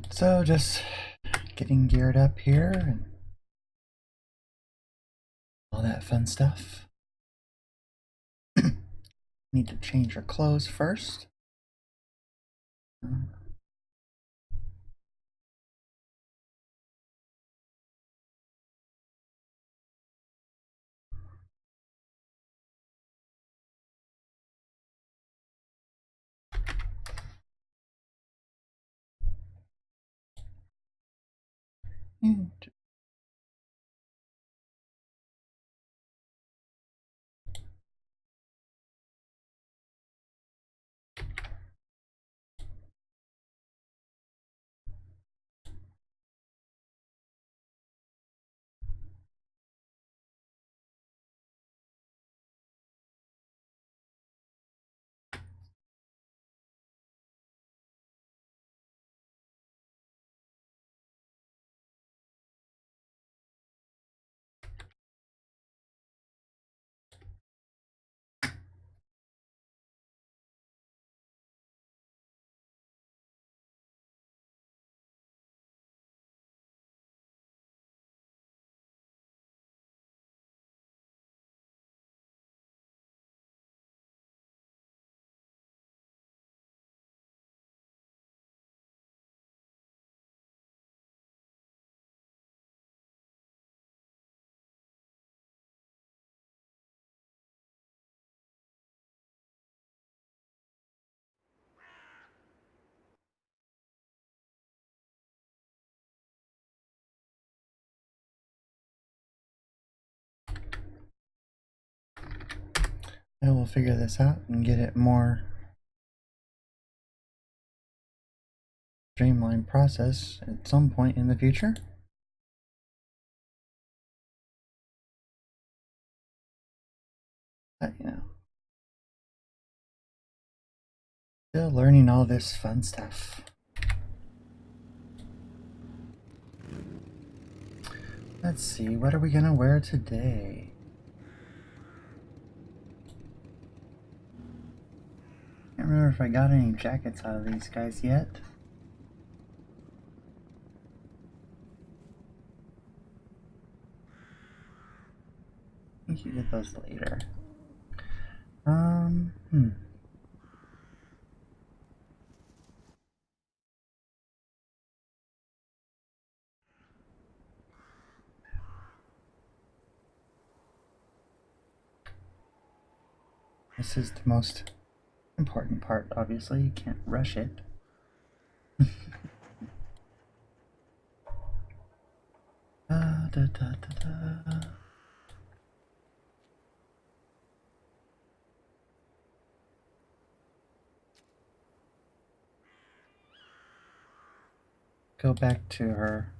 So just getting geared up here and all that fun stuff. Need to change your clothes first. And I will figure this out and get it more streamlined process at some point in the future. But still learning all this fun stuff. Let's see, what are we gonna wear today? Can't remember if I got any jackets out of these guys yet. I think you get those later. This is the most important part, obviously. You can't rush it. Da, da, da, da. Go back to her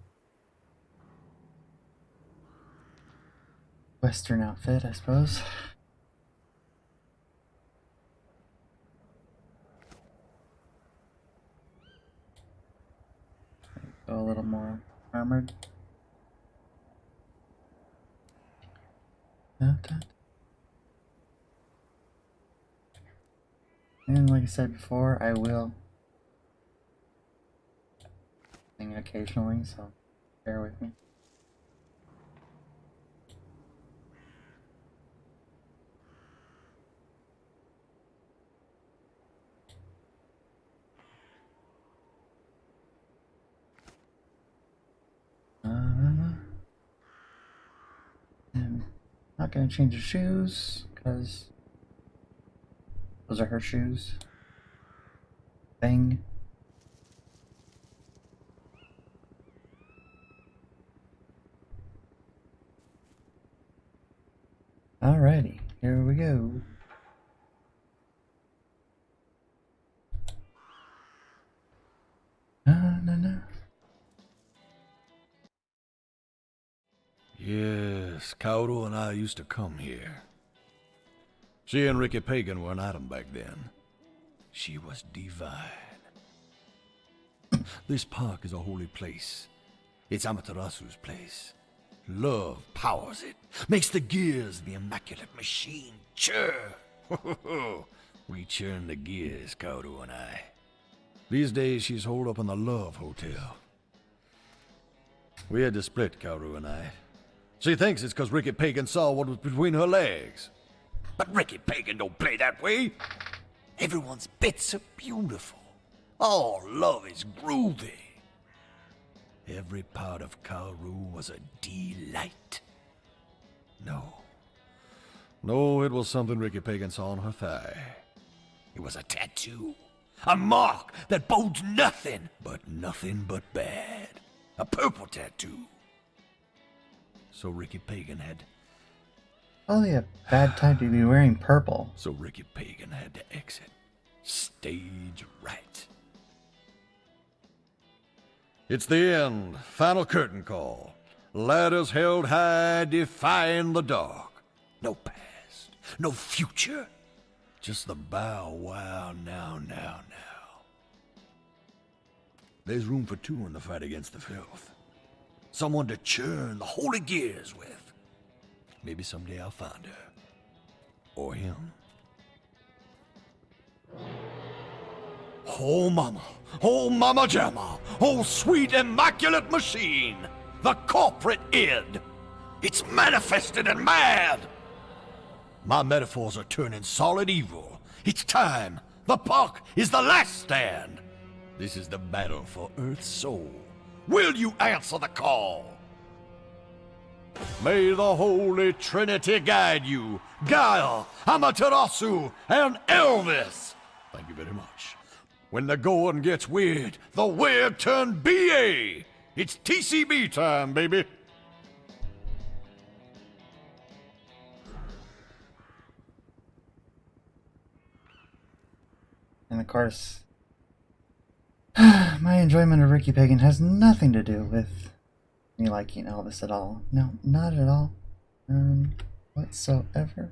Western outfit, I suppose. Go a little more armored. And like I said before, I will sing occasionally, so bear with me. And not gonna change the shoes because those are her shoes. Thing. Alrighty, here we go. No. Yes, Kaoru and I used to come here. She and Ricky Pagan were an item back then. She was divine. This park is a holy place. It's Amaterasu's place. Love powers it, makes the gears of the immaculate machine churn. We churn the gears, Kaoru and I. These days, she's holed up in the Love Hotel. We had to split, Kaoru and I. She thinks it's because Ricky Pagan saw what was between her legs. But Ricky Pagan don't play that way. Everyone's bits are beautiful. All love is groovy. Every part of Kaoru was a delight. No, it was something Ricky Pagan saw on her thigh. It was a tattoo. A mark that bodes nothing but bad. A purple tattoo. So Ricky Pagan had... Probably a bad time to be wearing purple. So Ricky Pagan had to exit. Stage right. It's the end. Final curtain call. Ladders held high, defying the dark. No past. No future. Just the bow wow now. There's room for two in the fight against the filth. Someone to churn the holy gears with. Maybe someday I'll find her. Or him. Oh, mama. Oh, mama jamma. Oh, sweet immaculate machine. The corporate id. It's manifested and mad. My metaphors are turning solid evil. It's time. The park is the last stand. This is the battle for Earth's soul. Will you answer the call? May the Holy Trinity guide you. Gaia, Amaterasu, and Elvis. Thank you very much. When the going gets weird, the weird turn BA. It's TCB time, baby. And of course, my enjoyment of Ricky Pagan has nothing to do with me liking Elvis at all. No, not at all. Whatsoever.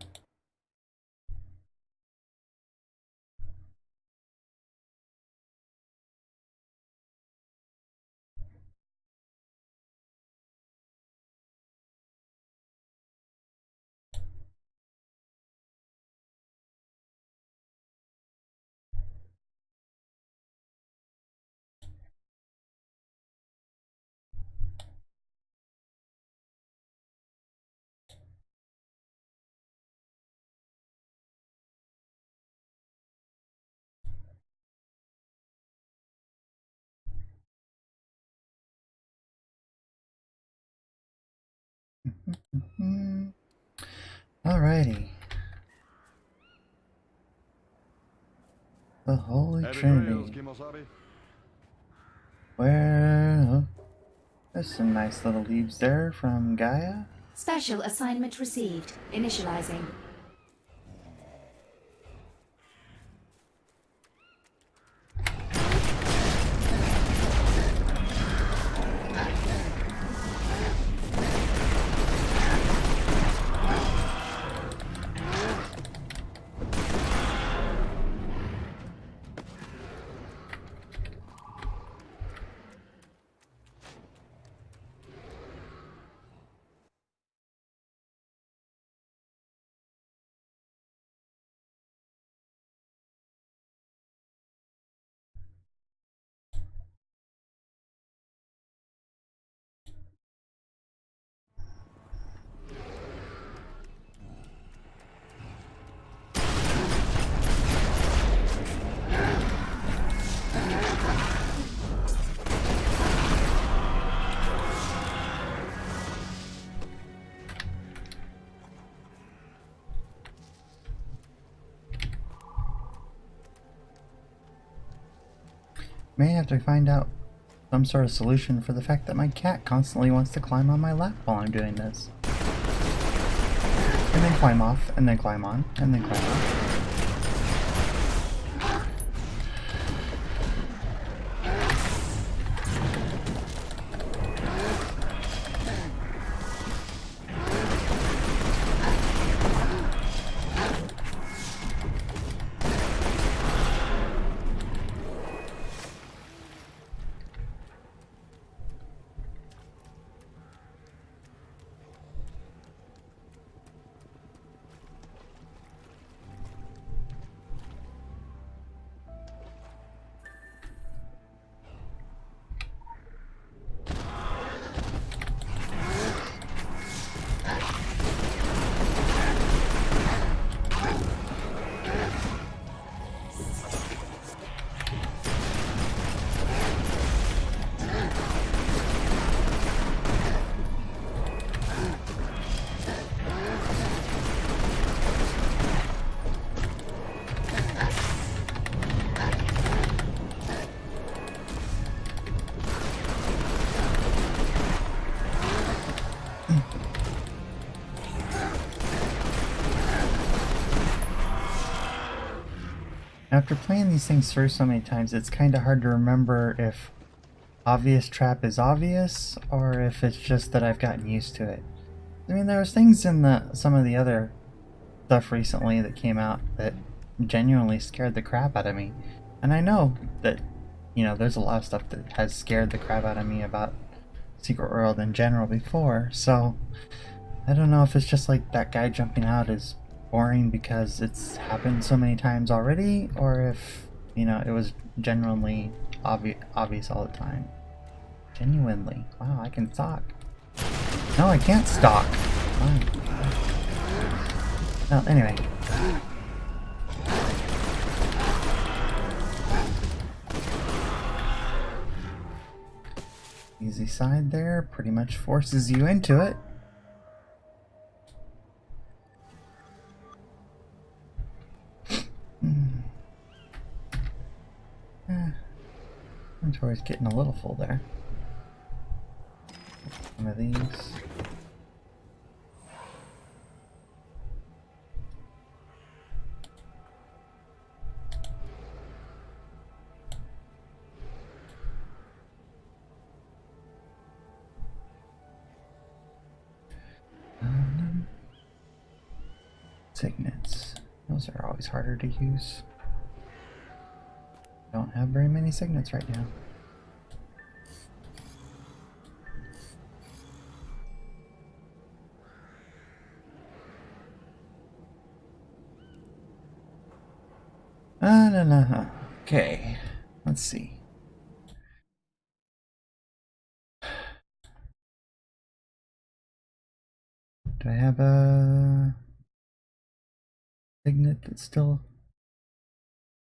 Alrighty. The Holy Trinity. Where... There's some nice little leaves there from Gaia. Special assignment received. Initializing. May have to find out some sort of solution for the fact that my cat constantly wants to climb on my lap while I'm doing this. And then climb off, and then climb on, and then climb off. After playing these things through so many times, it's kind of hard to remember if obvious trap is obvious or if it's just that I've gotten used to it. I mean, there was things in some of the other stuff recently that came out that genuinely scared the crap out of me. And I know that, you know, there's a lot of stuff that has scared the crap out of me about Secret World in general before, so I don't know if it's just like that guy jumping out is boring because it's happened so many times already, or if, you know, it was genuinely obvious all the time. Genuinely. Wow, I can stalk. No, I can't stalk. Fine. Well, anyway. Easy side there, pretty much forces you into it. Inventory's getting a little full there. One of these. Signets. Those are always harder to use. Don't have very many signets right now. No. Okay, let's see. Do I have a signet that still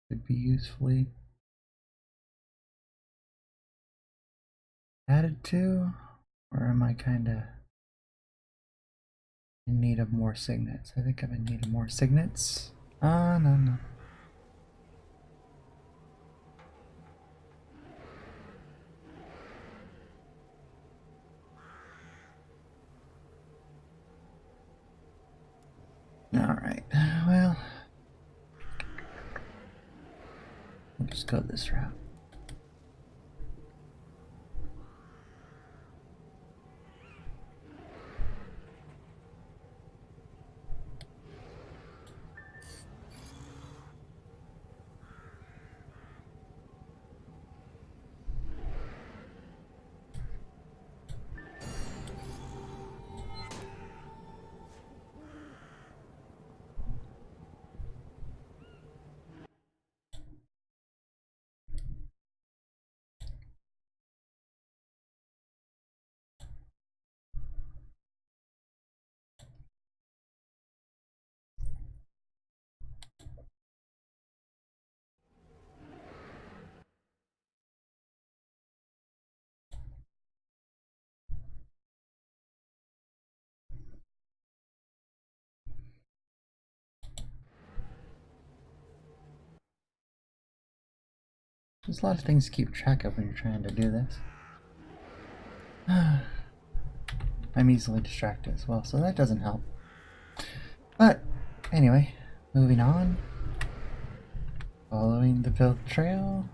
could be usefully added to? Or am I kinda in need of more signets? I think I'm in need of more signets. No. Alright, well, we'll just go this route. There's a lot of things to keep track of when you're trying to do this. I'm easily distracted as well, so that doesn't help. But, anyway, moving on. Following the build trail.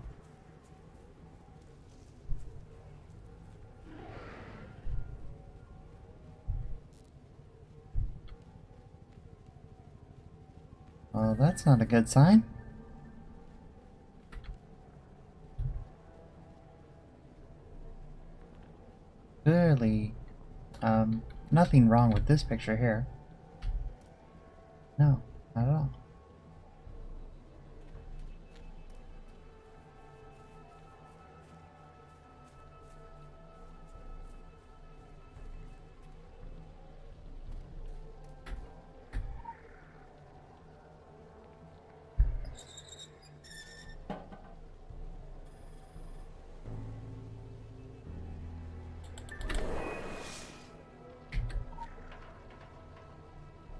Well, that's not a good sign. Clearly, nothing wrong with this picture here. No, not at all.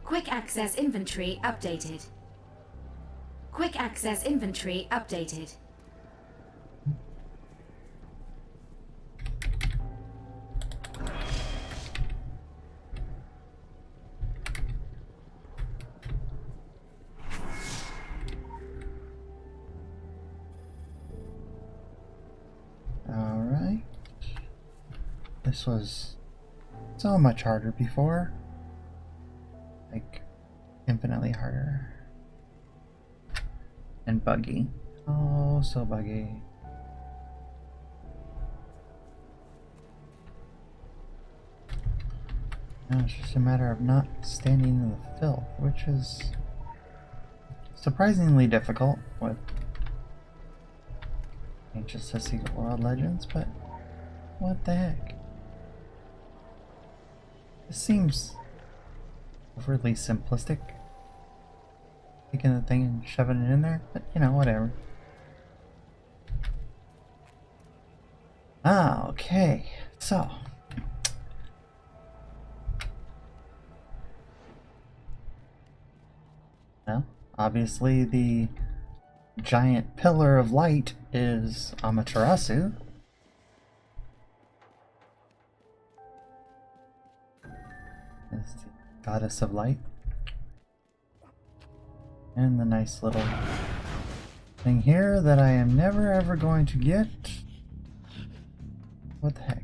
Quick access inventory updated. Quick access inventory updated. this was so much harder before. Like, infinitely harder. And buggy. Oh, so buggy. Now it's just a matter of not standing in the filth, which is surprisingly difficult with Anxious to See World Legends, but what the heck? This seems overly simplistic. Taking the thing and shoving it in there, but you know, whatever. Ah, okay. So. Well, obviously the giant pillar of light is Amaterasu. Is the goddess of light. And the nice little thing here that I am never ever going to get. What the heck?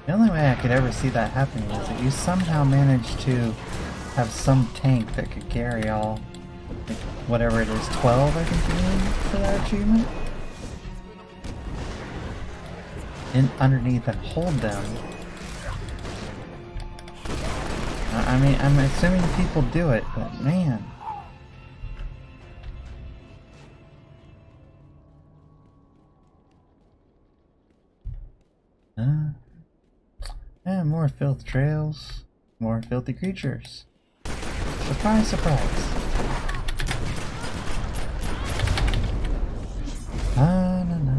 The only way I could ever see that happening is that you somehow managed to have some tank that could carry all, like, whatever it is, 12 I think you need for that achievement? And underneath and hold them. I mean, I'm assuming people do it, but man. And more filth trails, more filthy creatures. Surprise, surprise. Ah, no, no.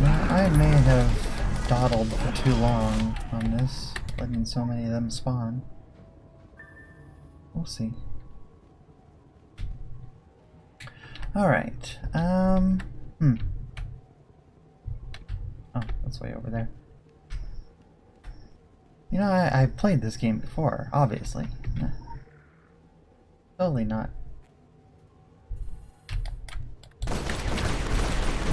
I may have dawdled for too long on this, letting so many of them spawn. We'll see. Alright, Oh, that's way over there. You know, I've played this game before, obviously. Totally not.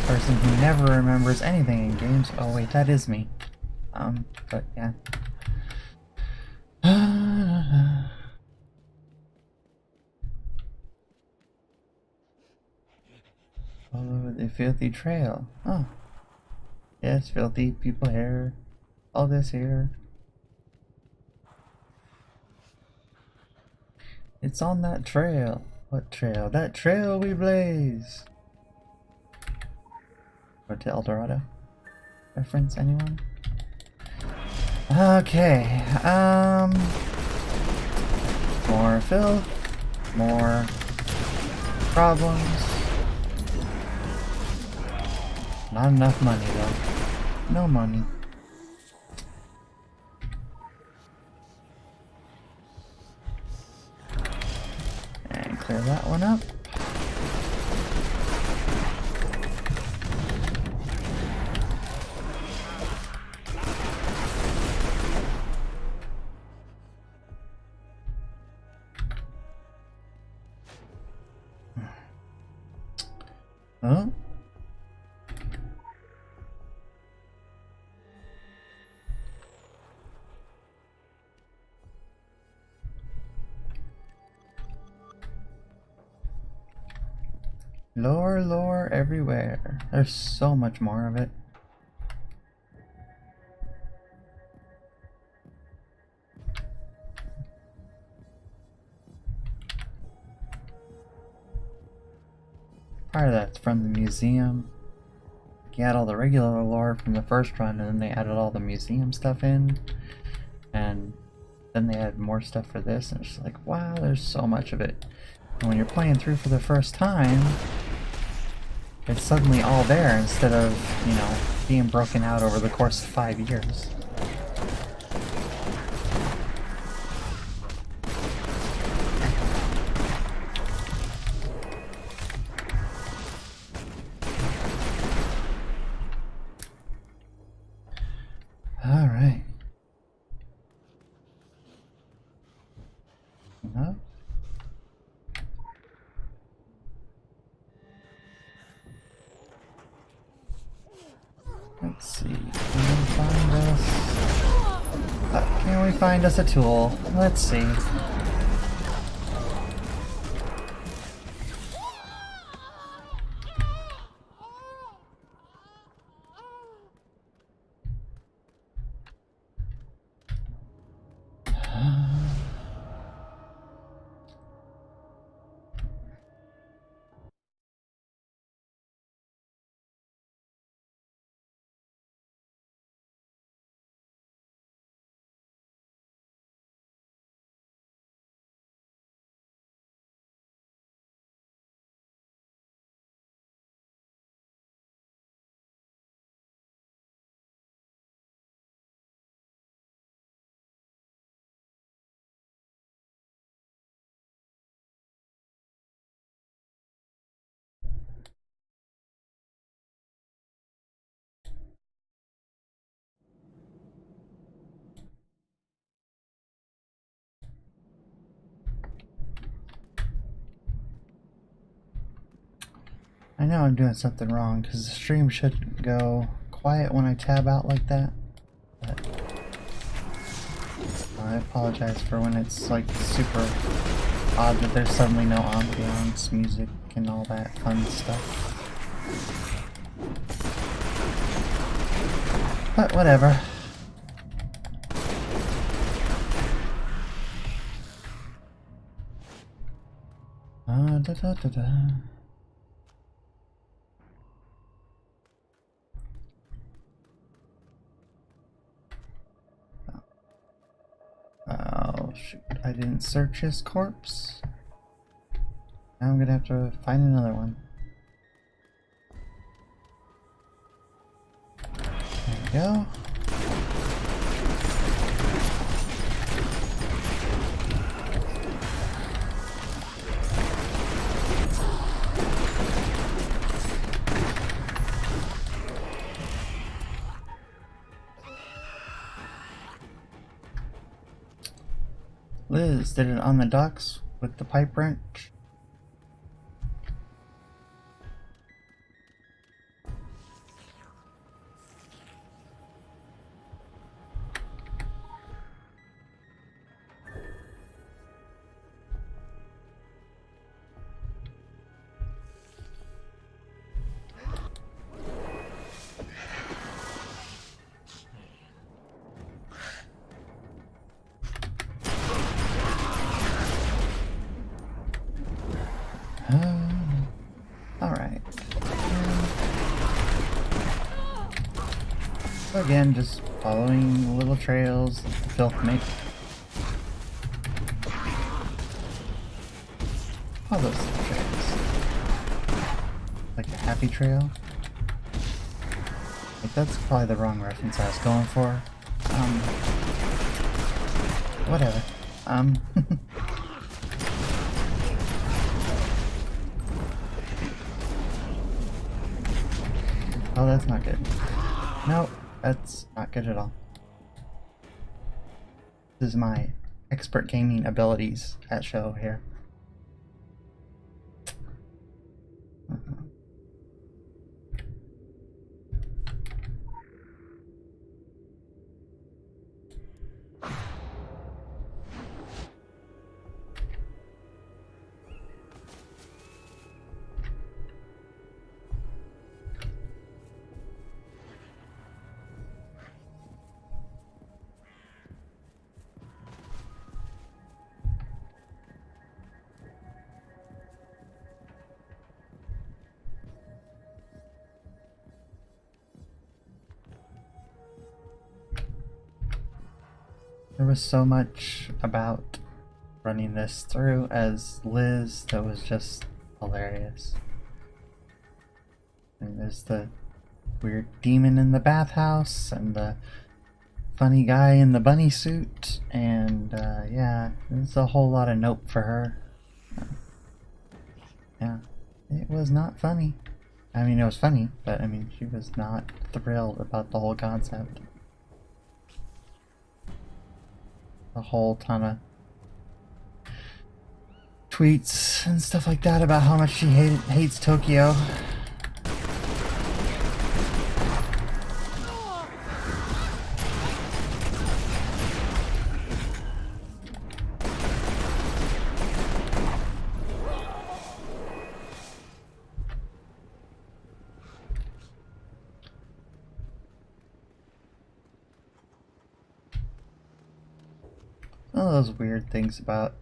Person who never remembers anything in games. Oh wait, that is me. But yeah. Follow the filthy trail. Oh. Yes, filthy people here. All this here. It's on that trail. What trail? That trail we blaze. Or to El Dorado? Reference, anyone? Okay, more filth, more problems. Not enough money though. No money. And clear that one up. Huh? Lore, lore everywhere. There's so much more of it. Part of that's from the museum. You had all the regular lore from the first run, and then they added all the museum stuff in. And Then they add more stuff for this, and it's just like, wow, there's so much of it. And when you're playing through for the first time, it's suddenly all there instead of, you know, being broken out over the course of 5 years. Alright. No? Let's see. Can we find us a tool? Let's see. I know I'm doing something wrong because the stream shouldn't go quiet when I tab out like that. But I apologize for when it's like super odd that there's suddenly no ambiance, music, and all that fun stuff. But whatever. Da da da da. Oh shoot, I didn't search his corpse. Now I'm gonna have to find another one. There we go. Liz did it on the docks with the pipe wrench. Alright. So again, just following the little trails that the filth make. All those little trails. Like a happy trail. Like that's probably the wrong reference I was going for. Whatever. Oh, that's not good. Nope, that's not good at all. This is my expert gaming abilities at show here. There was so much about running this through as Liz that was just hilarious. And there's the weird demon in the bathhouse and the funny guy in the bunny suit, and yeah, there's a whole lot of nope for her. Yeah, it was not funny. I mean, it was funny, but I mean, she was not thrilled about the whole concept. A whole ton of tweets and stuff like that about how much she hates Tokyo. All those weird things about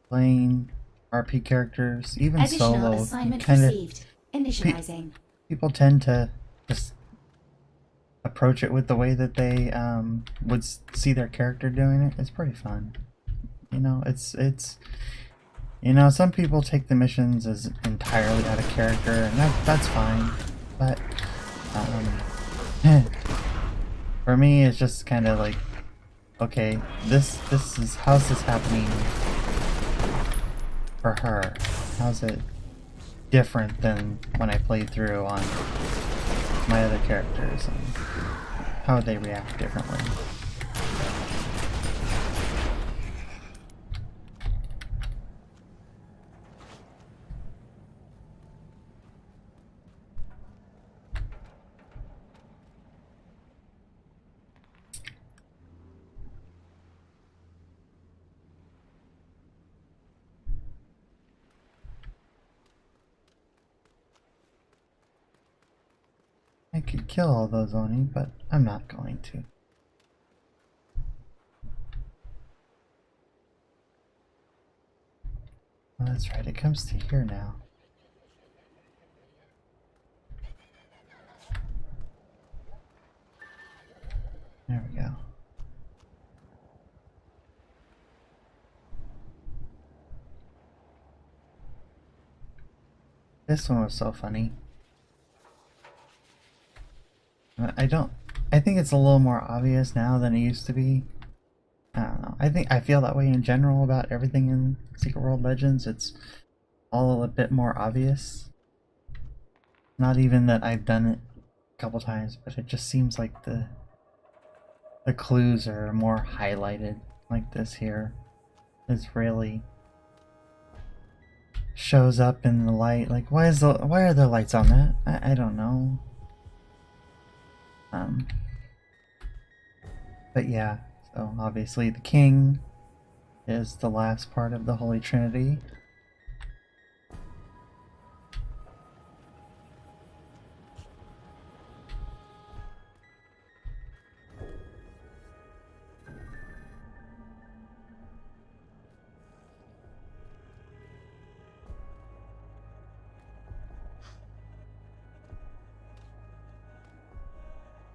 playing RP characters, even Additional solo, you assignment kind of received. Initializing. people tend to just approach it with the way that they would see their character doing it. It's pretty fun. You know, it's you know, some people take the missions as entirely out of character, and that's fine. But for me, it's just kind of like, okay, this is, how's this happening for her? How's it different than when I played through on my other characters, and how would they react differently? I could kill all those Oni, but I'm not going to. Oh, that's right, it comes to here now. There we go. This one was so funny. I think it's a little more obvious now than it used to be. I don't know. I feel that way in general about everything in Secret World Legends. It's all a bit more obvious. Not even that I've done it a couple times, but it just seems like the clues are more highlighted, like this here. It's really shows up in the light. Like, why are there lights on that? I don't know. But yeah, so obviously the king is the last part of the Holy Trinity.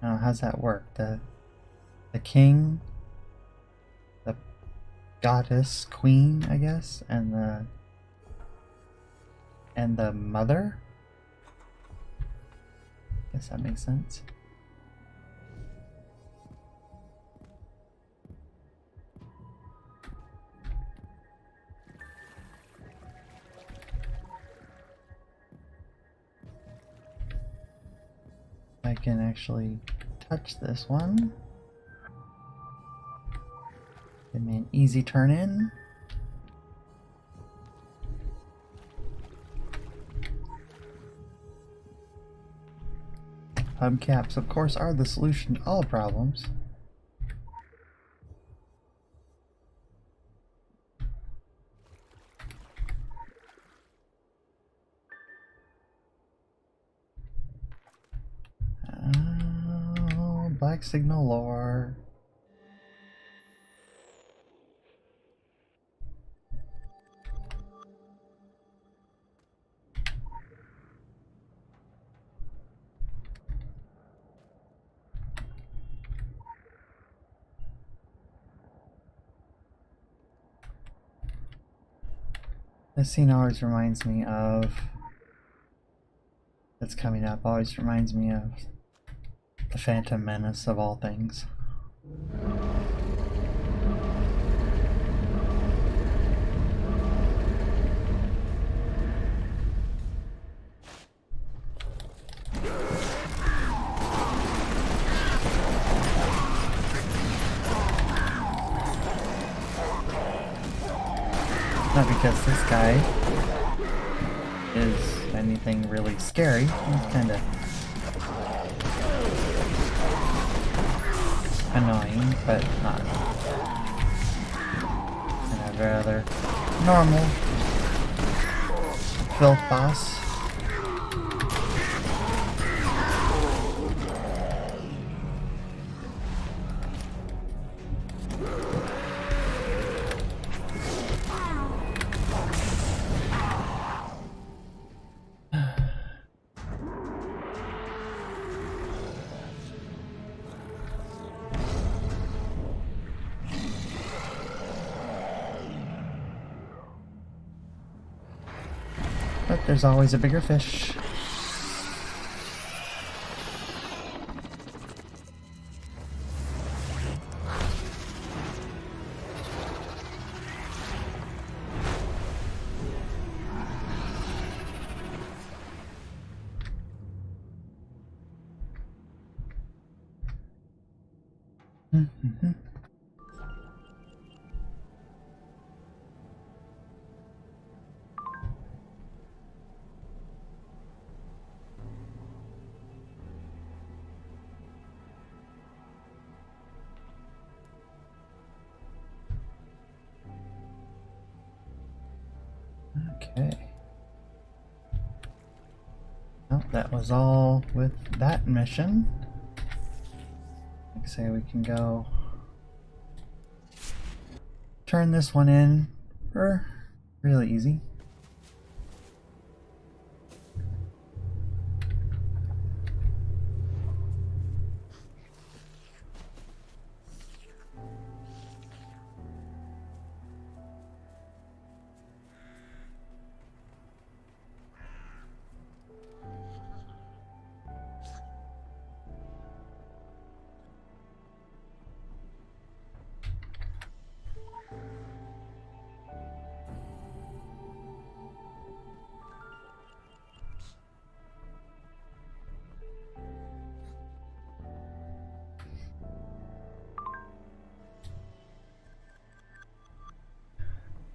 Now, how's that work? The king, the goddess, queen, I guess, and the mother? Guess that makes sense. I can actually touch this one. Give me an easy turn in. Hubcaps, of course, are the solution to all problems. Oh, black signal lore. This scene always reminds me of... That's coming up, always reminds me of the Phantom Menace of all things. Not because this guy is anything really scary. He's kind of annoying, but not kind of rather normal filth boss. But there's always a bigger fish. Okay. Well, that was all with that mission. Like I say, we can go turn this one in for really easy.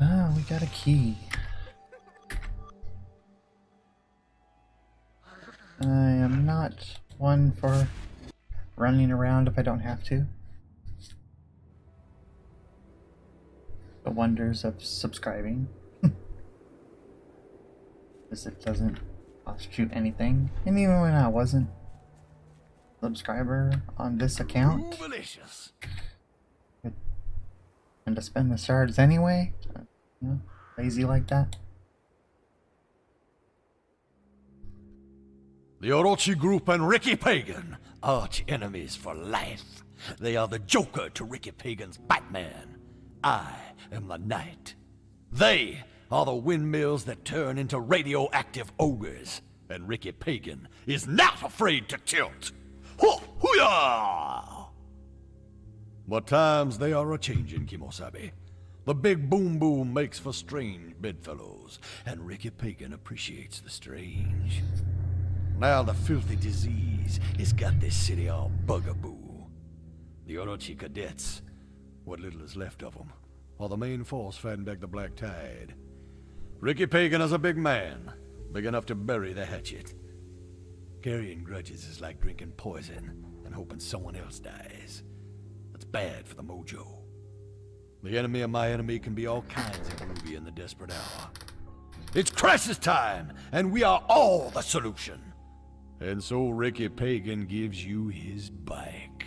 Ah, we got a key. I am not one for running around if I don't have to. The wonders of subscribing. Because it doesn't cost you anything. And even when I wasn't a subscriber on this account, Delicious. and to spend the shards anyway, you know, lazy like that. The Orochi Group and Ricky Pagan, arch enemies for life. They are the Joker to Ricky Pagan's Batman. I am the Knight. They are the windmills that turn into radioactive ogres. And Ricky Pagan is not afraid to tilt. Hoo-yah! But times they are a-changin', Kimosabe. The big boom boom makes for strange bedfellows, and Ricky Pagan appreciates the strange. Now the filthy disease has got this city all bugaboo. The Orochi cadets, what little is left of them, are the main force fighting back the Black Tide. Ricky Pagan is a big man, big enough to bury the hatchet. Carrying grudges is like drinking poison and hoping someone else dies. That's bad for the mojo. The enemy of my enemy can be all kinds of groovy in the desperate hour. It's crisis time, and we are all the solution. And so Ricky Pagan gives you his bike.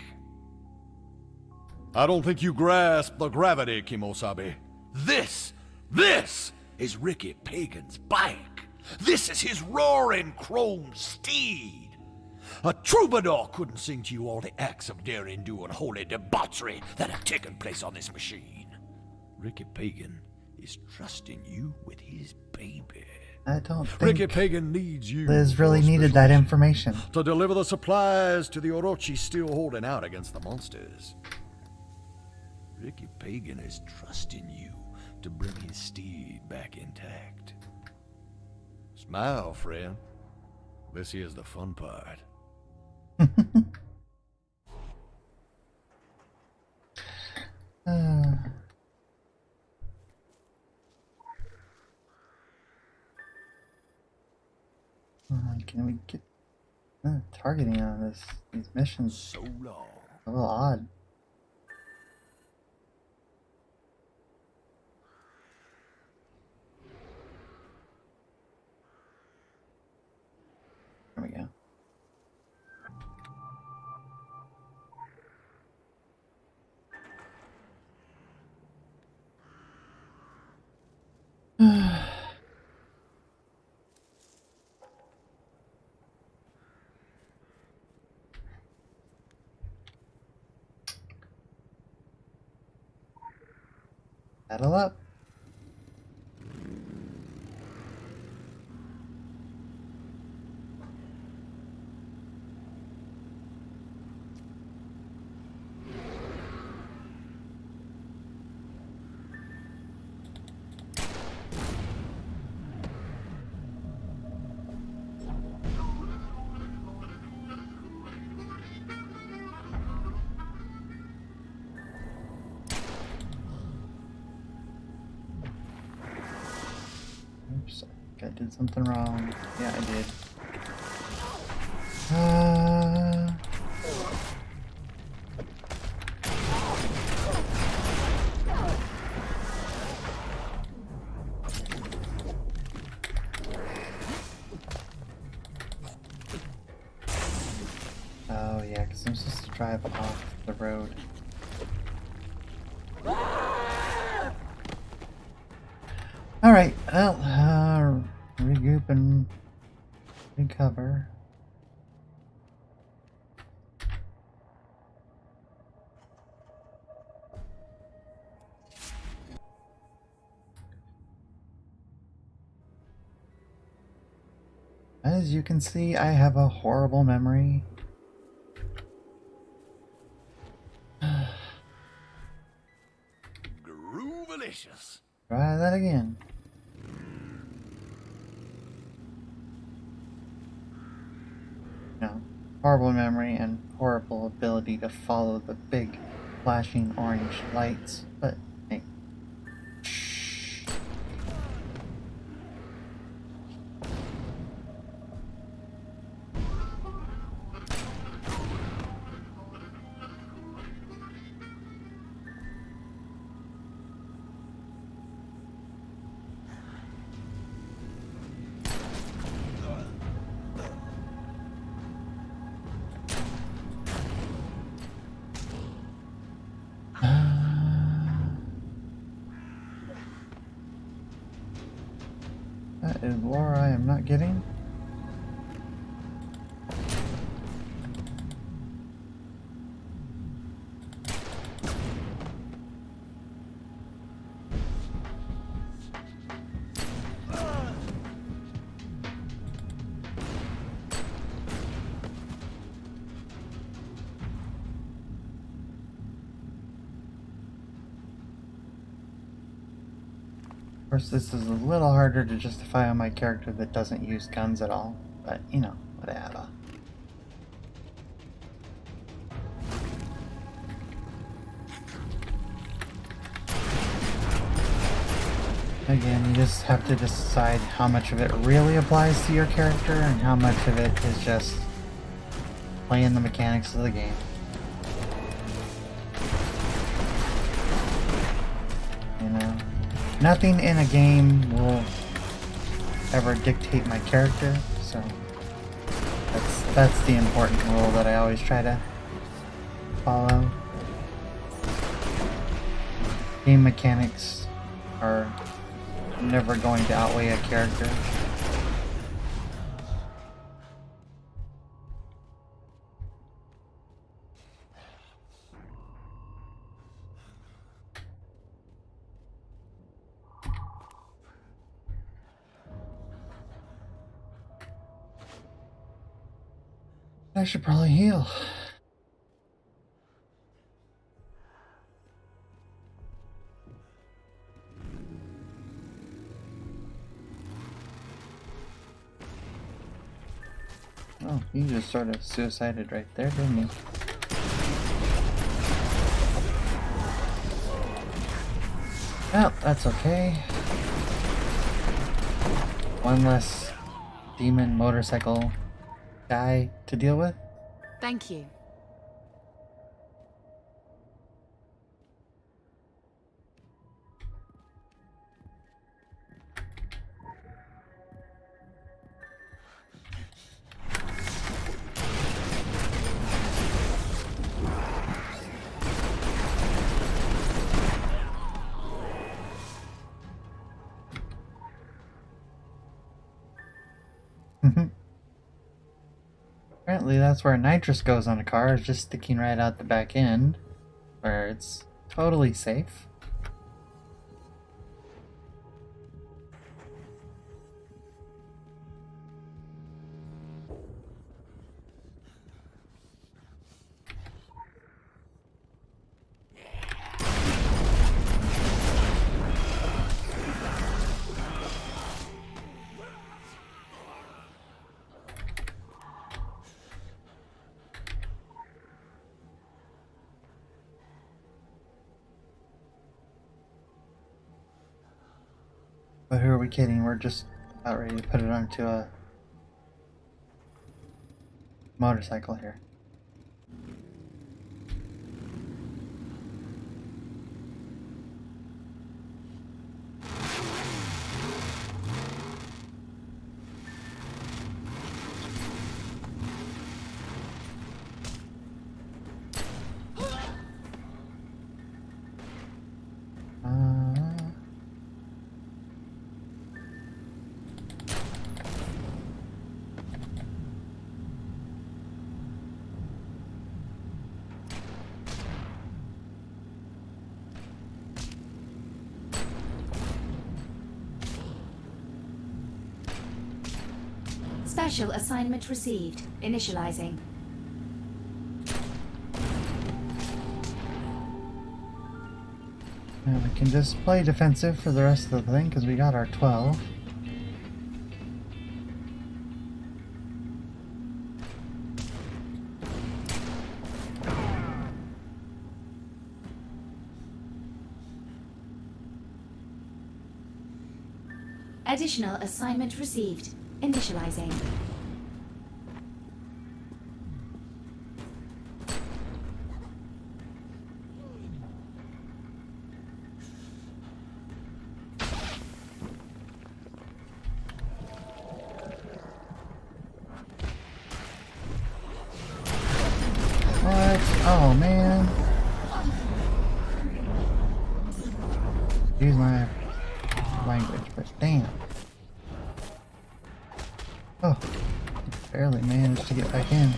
I don't think you grasp the gravity, Kimosabe. This is Ricky Pagan's bike. This is his roaring chrome steed. A troubadour couldn't sing to you all the acts of daring do and holy debauchery that have taken place on this machine. Ricky Pagan is trusting you with his baby. I don't Ricky think Pagan needs you. Liz for really a needed special that mission information. to deliver the supplies to the Orochi still holding out against the monsters. Ricky Pagan is trusting you to bring his steed back intact. Smile, friend. This here's the fun part. Can we get targeting on these missions? So long. A little odd. There we go. Saddle up. Oops, I think I did something wrong. Yeah, I did. Oh yeah, because I'm supposed to drive off the road. Alright, well, regroup and recover. As you can see, I have a horrible memory. Groovalicious. Try that again. No. Horrible memory and horrible ability to follow the big flashing orange lights. But hey. Shh. That is lore I am not getting. Of course, this is a little harder to justify on my character that doesn't use guns at all, but you know, whatever. Again, you just have to decide how much of it really applies to your character and how much of it is just playing the mechanics of the game. You know? Nothing in a game will ever dictate my character, so that's the important rule that I always try to follow. Game mechanics are never going to outweigh a character. I should probably heal. Oh, he just sort of suicided right there, didn't he? Well, that's okay. One less demon motorcycle guy to deal with. Thank you. Apparently that's where nitrous goes on a car, is just sticking right out the back end, where it's totally safe. But who are we kidding? We're just about ready to put it onto a motorcycle here. Special assignment received. Initializing. Now we can just play defensive for the rest of the thing because we got our 12. Additional assignment received. Initializing. What? Oh man. Use my language, but damn. Oh, barely managed to get back in.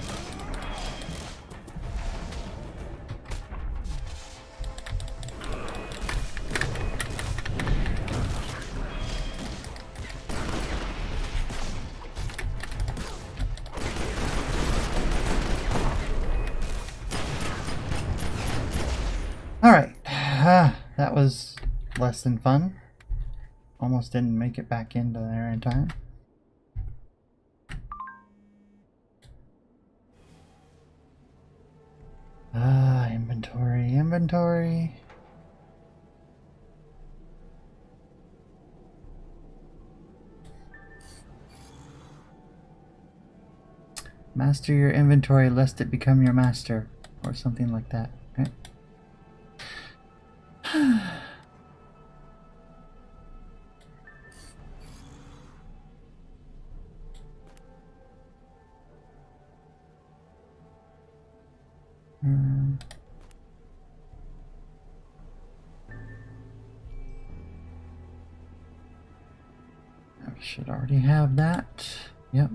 Alright, that was less than fun. Almost didn't make it back into there in time. Inventory. Master your inventory lest it become your master, or something like that, right? We should already have that. Yep.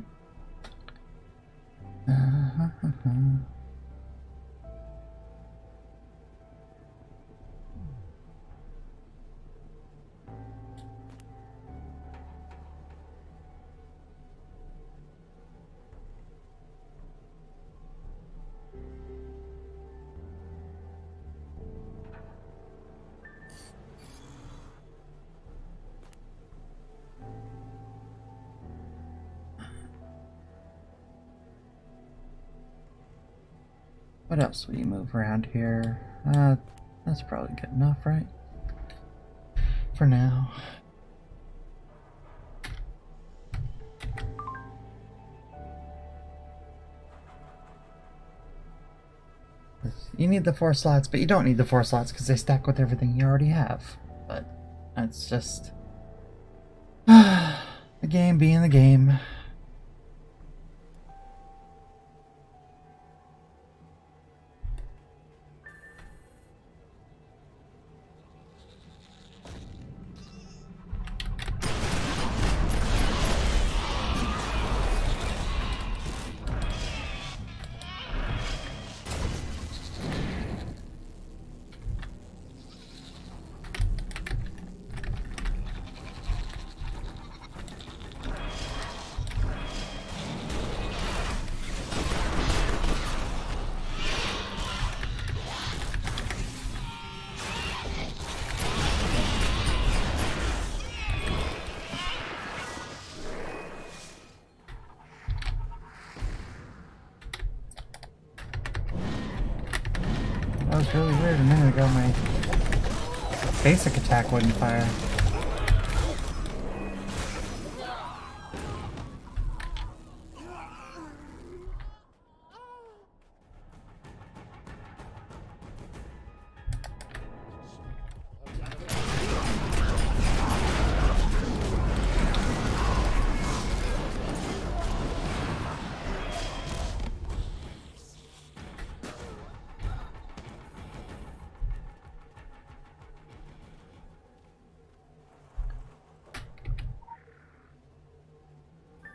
What else will you move around here? That's probably good enough, right? For now. You need the 4 slots, but you don't need the 4 slots because they stack with everything you already have. But that's just the game being the game. That was really weird. A minute ago, my basic attack wouldn't fire.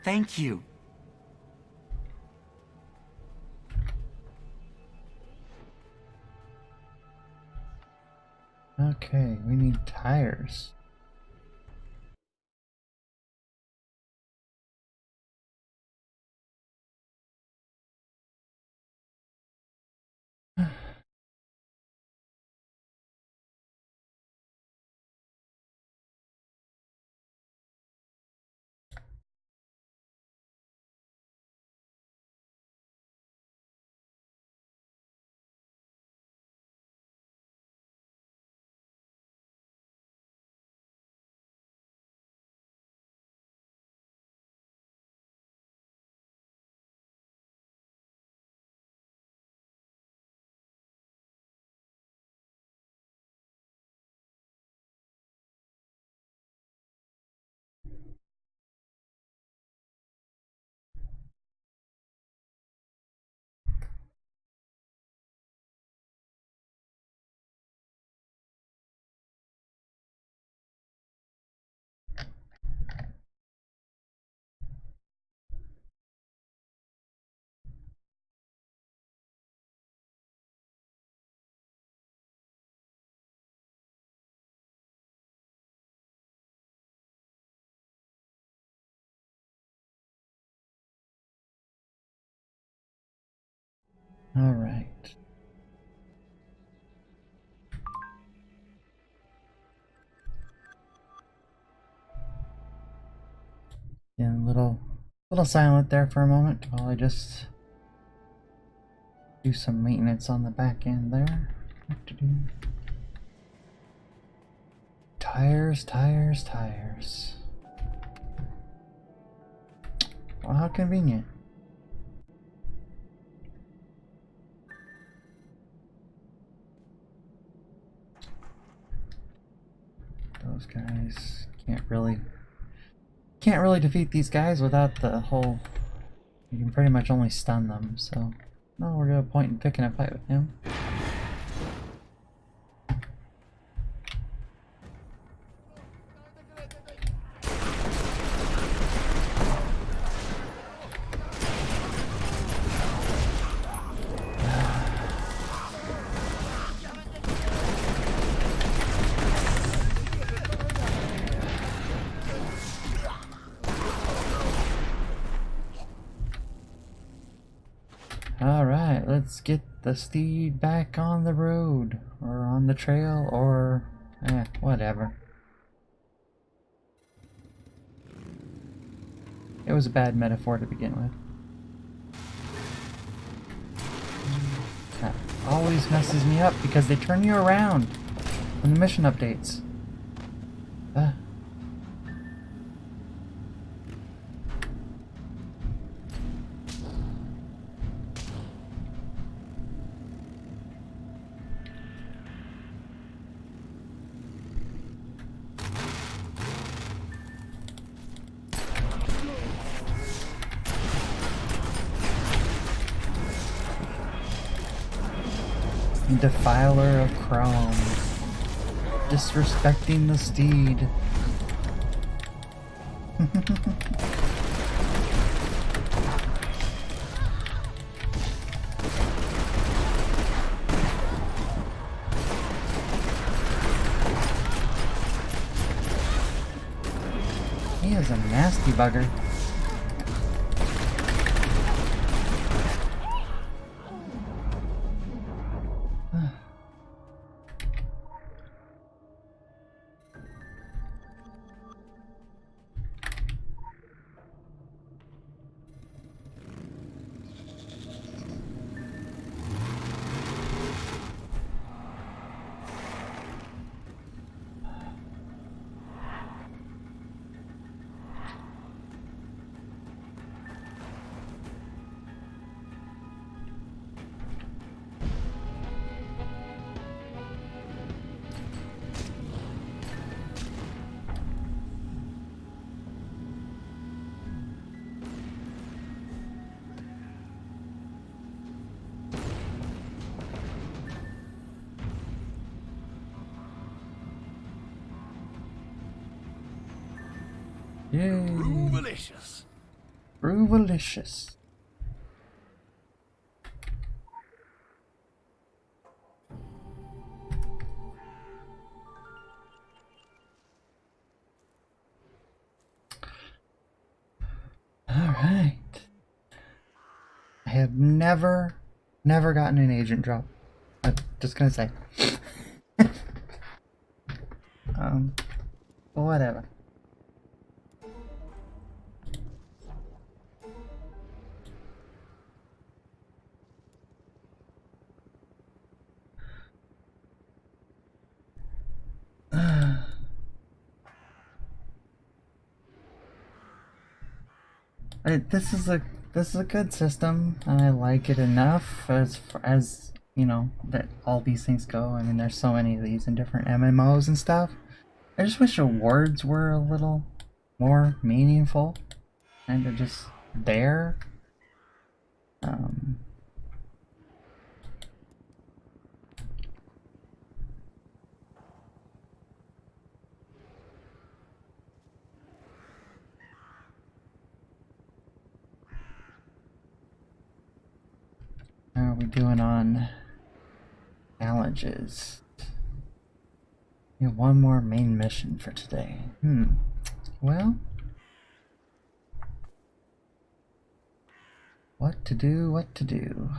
Thank you. Okay, we need tires. All right. Yeah, little silent there for a moment while I just do some maintenance on the back end there. What to do? Tires, tires, tires. Well, how convenient. Those guys can't really defeat these guys without the whole. You can pretty much only stun them, so no, we're gonna point in picking a fight with him. Alright, let's get the steed back on the road, or on the trail, or whatever. It was a bad metaphor to begin with. That always messes me up because they turn you around in the mission updates. Defiler of Chrome. Disrespecting the steed. He is a nasty bugger. Yay! Brewalicious. Brewalicious. Alright. I have never gotten an agent drop. I'm just gonna say. Whatever. This is a good system, and I like it enough as you know that all these things go. I mean, there's so many of these in different MMOs and stuff. I just wish awards were a little more meaningful and they're just there. How are we doing on challenges? We have one more main mission for today. Well, what to do, what to do.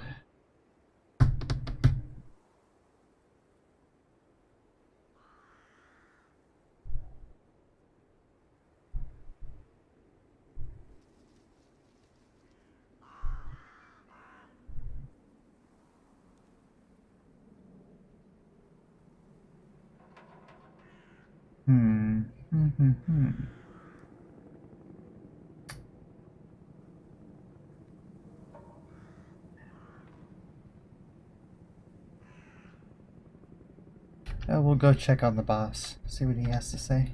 We'll go check on the boss, see what he has to say.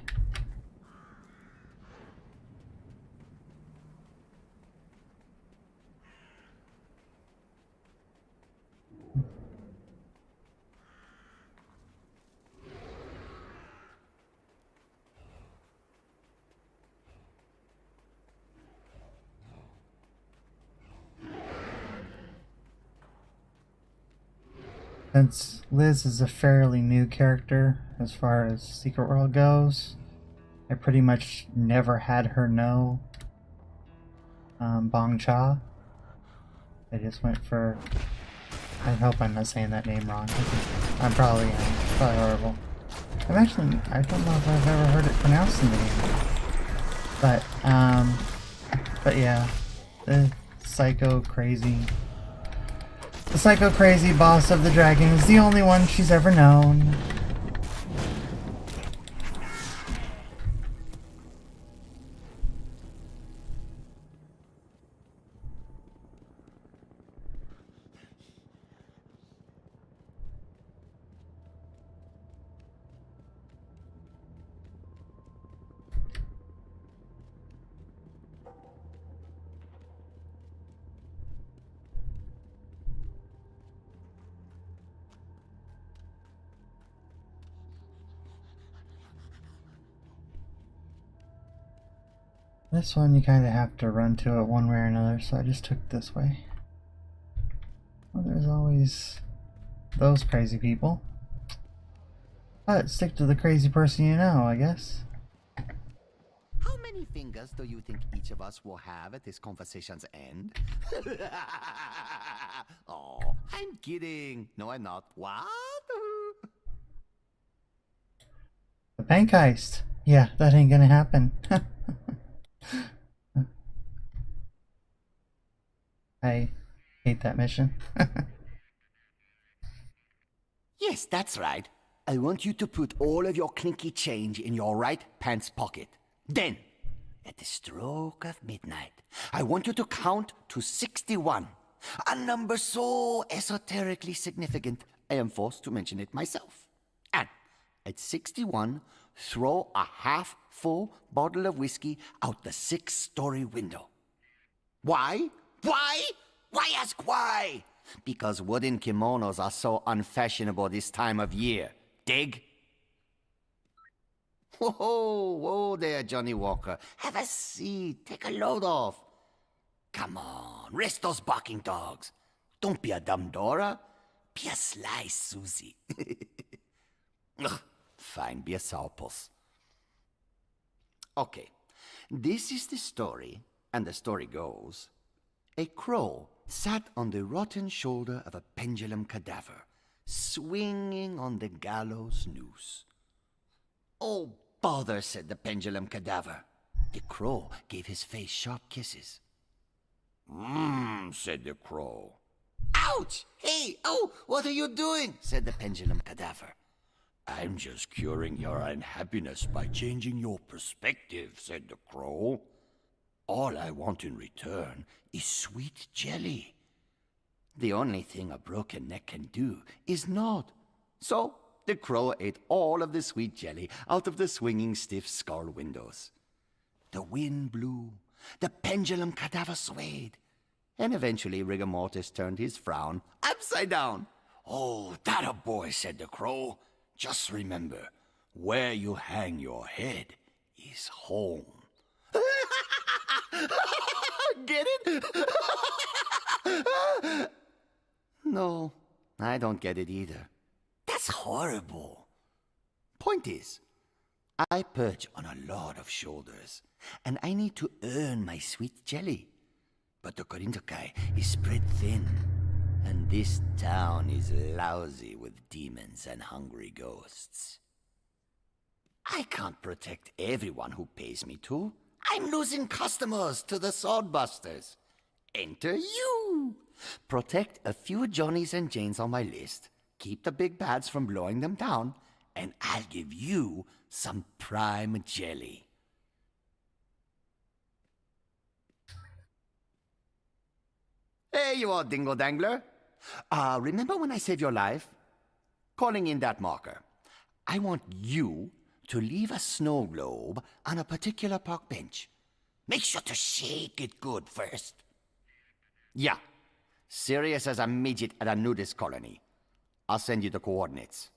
Since Liz is a fairly new character as far as Secret World goes, I pretty much never had her know Bong Cha. I just went for... I hope I'm not saying that name wrong. I probably am. It's probably horrible. I don't know if I've ever heard it pronounced in the game. But yeah, the psycho, crazy The psycho crazy boss of the dragon is the only one she's ever known. This one you kind of have to run to it one way or another, so I just took this way. Well, there's always those crazy people. But stick to the crazy person you know, I guess. How many fingers do you think each of us will have at this conversation's end? Oh, I'm kidding. No, I'm not. What? The bank heist. Yeah, that ain't gonna happen. I hate that mission. Yes, that's right. I want you to put all of your clinky change in your right pants pocket. Then, at the stroke of midnight, I want you to count to 61. A number so esoterically significant, I am forced to mention it myself. And at 61, throw a half-full bottle of whiskey out the 6-story window. Why? Why? Why ask why? Because wooden kimonos are so unfashionable this time of year. Dig? Whoa, whoa there, Johnny Walker. Have a seat. Take a load off. Come on, rest those barking dogs. Don't be a dumb Dora. Be a sly Susie. Ugh, fine, be a sourpuss. Okay, this is the story, and the story goes. A crow sat on the rotten shoulder of a pendulum cadaver, swinging on the gallows noose. Oh, bother, said the pendulum cadaver. The crow gave his face sharp kisses. Said the crow. Ouch! Hey, oh, what are you doing? Said the pendulum cadaver. I'm just curing your unhappiness by changing your perspective, said the crow. All I want in return is sweet jelly. The only thing a broken neck can do is nod. So the crow ate all of the sweet jelly out of the swinging stiff skull windows. The wind blew, the pendulum cadaver swayed, and eventually rigor mortis turned his frown upside down. Oh, that a boy, said the crow. Just remember, where you hang your head is home. Get it? No, I don't get it either. That's horrible. Point is, I perch on a lot of shoulders, and I need to earn my sweet jelly. But the Korintokai is spread thin, and this town is lousy with demons and hungry ghosts. I can't protect everyone who pays me to. I'm losing customers to the swordbusters. Enter you. Protect a few Johnnies and Janes on my list. Keep the big bads from blowing them down, and I'll give you some prime jelly. Hey, you old dingle dangler. Remember when I saved your life? Calling in that marker. I want you to leave a snow globe on a particular park bench. Make sure to shake it good first. Yeah, serious as a midget at a nudist colony. I'll send you the coordinates.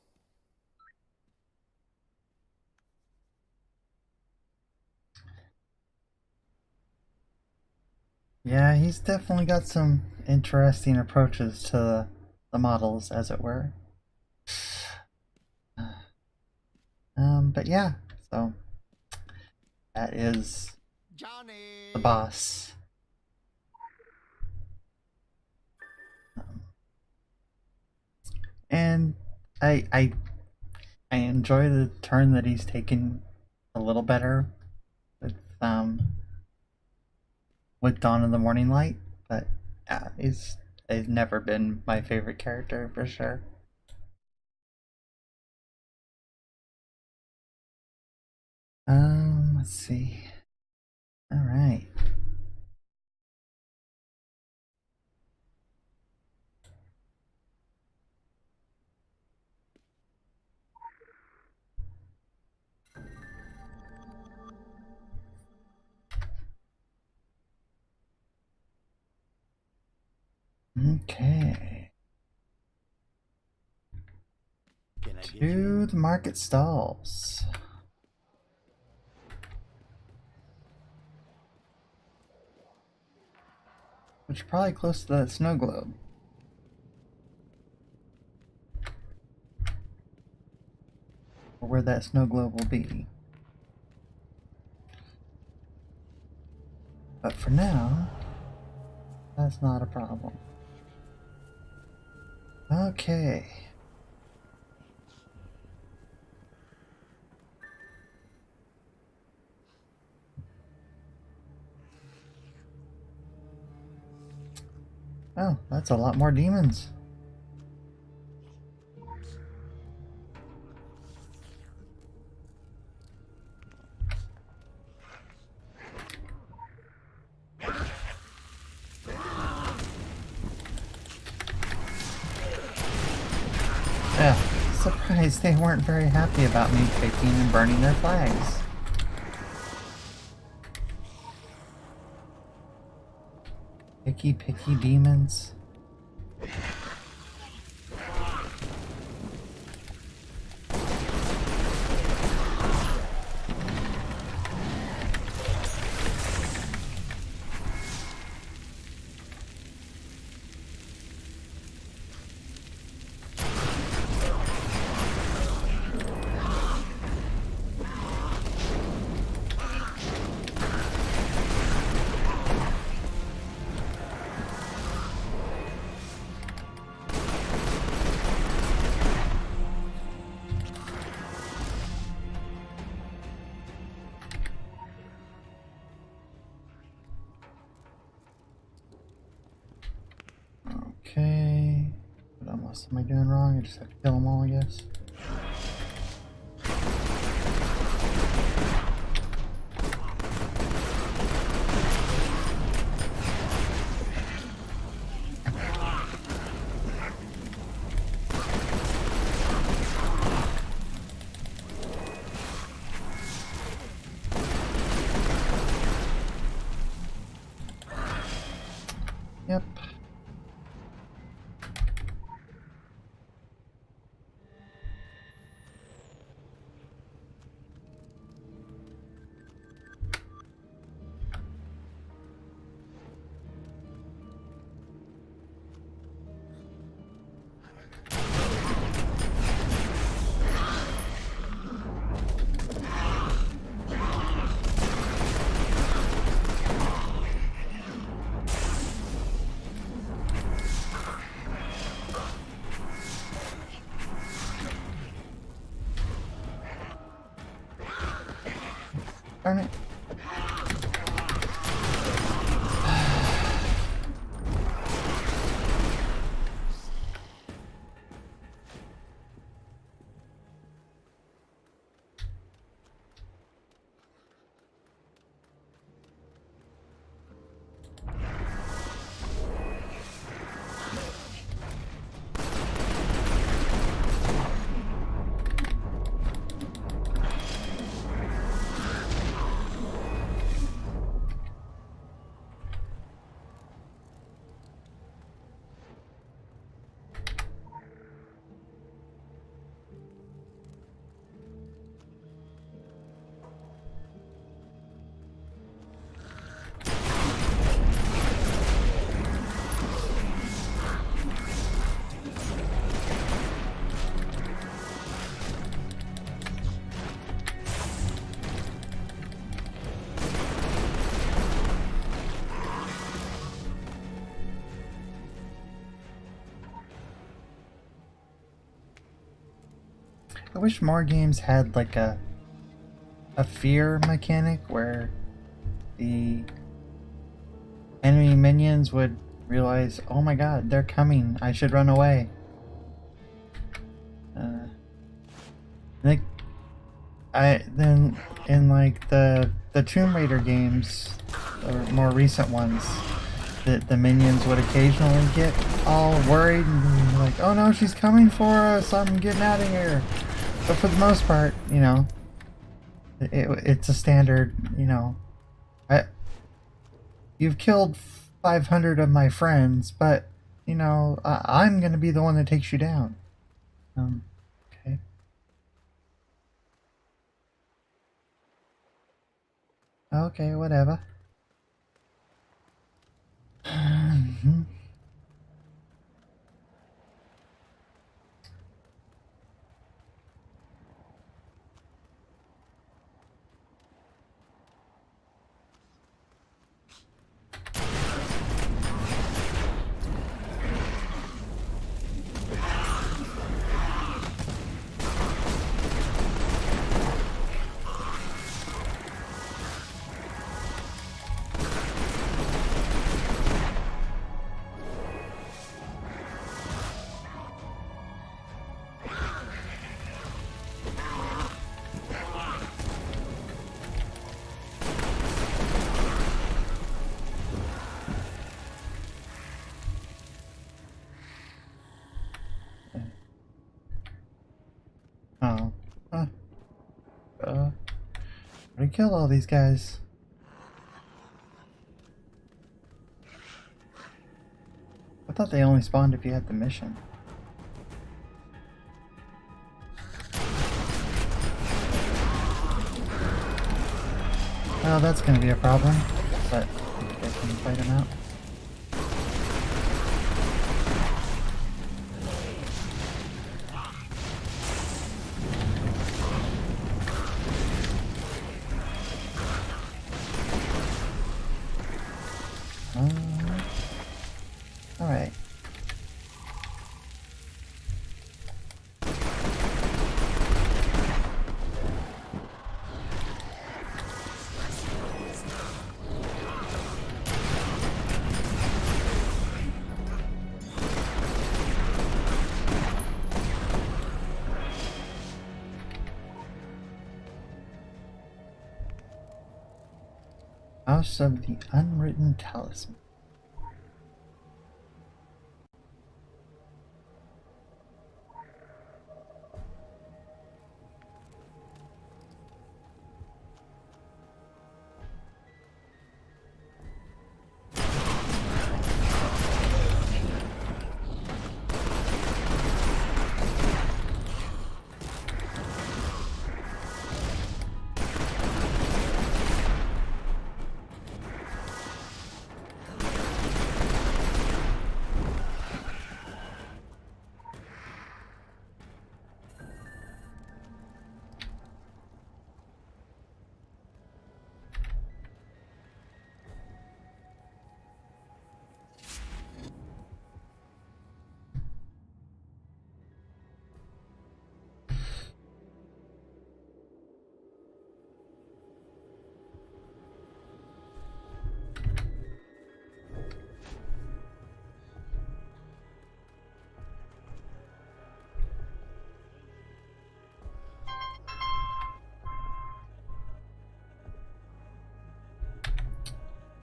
Yeah, he's definitely got some interesting approaches to the models, as it were. But yeah, so that is Johnny! the boss. And I enjoy the turn that he's taken a little better with Dawn of the Morning Light, but yeah, he's they've never been my favorite character for sure. Let's see. All right. Okay. Can I get you? To the market stalls. Which are probably close to that snow globe. Or where that snow globe will be. But for now, that's not a problem. Okay. Oh, that's a lot more demons. Yeah, surprised they weren't very happy about me taking and burning their flags. Picky demons. Okay. What else am I doing wrong? I just have to kill them all, I guess. Yep. Darn it. I wish more games had like a fear mechanic where the enemy minions would realize, oh my god, they're coming. I should run away. Like, then in like the Tomb Raider games, or more recent ones, the minions would occasionally get all worried and be like, oh no, she's coming for us, I'm getting out of here. But for the most part, you know, it's a standard, you know, you've killed 500 of my friends, but, you know, I'm gonna be the one that takes you down. Okay. Okay, whatever. Oh. Huh. We killed all these guys. I thought they only spawned if you had the mission. Well, that's gonna be a problem, but I can fight them out. Alright. House of the Unwritten Talisman.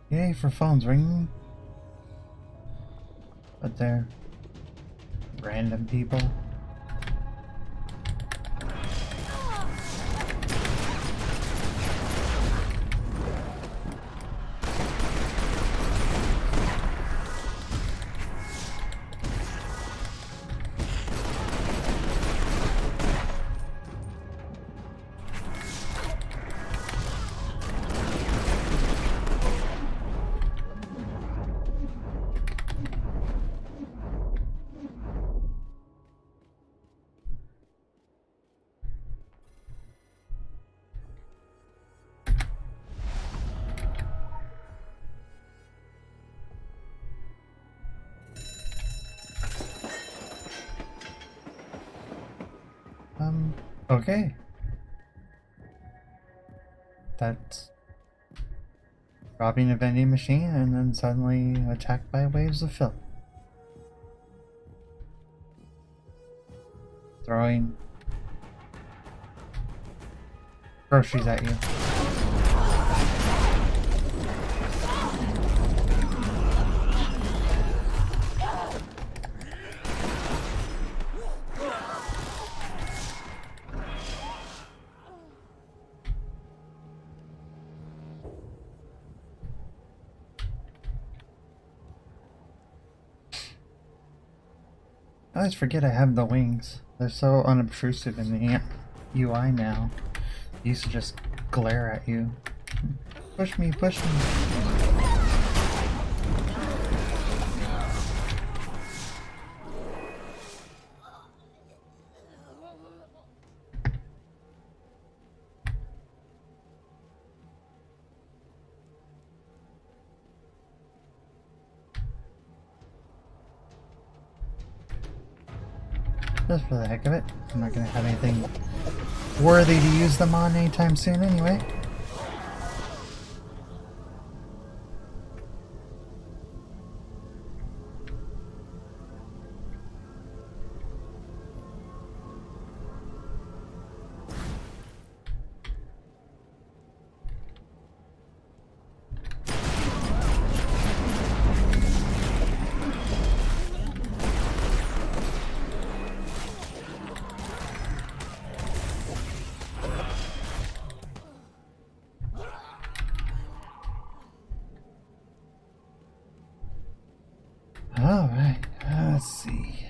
Yay for phones ringing. But they're random people. Okay. That's robbing a vending machine and then suddenly attacked by waves of filth. Throwing groceries at you. I always forget I have the wings. They're so unobtrusive in the UI now. They used to just glare at you. Push me, push me. Just for the heck of it. I'm not gonna have anything worthy to use them on anytime soon anyway. Alright, let's see.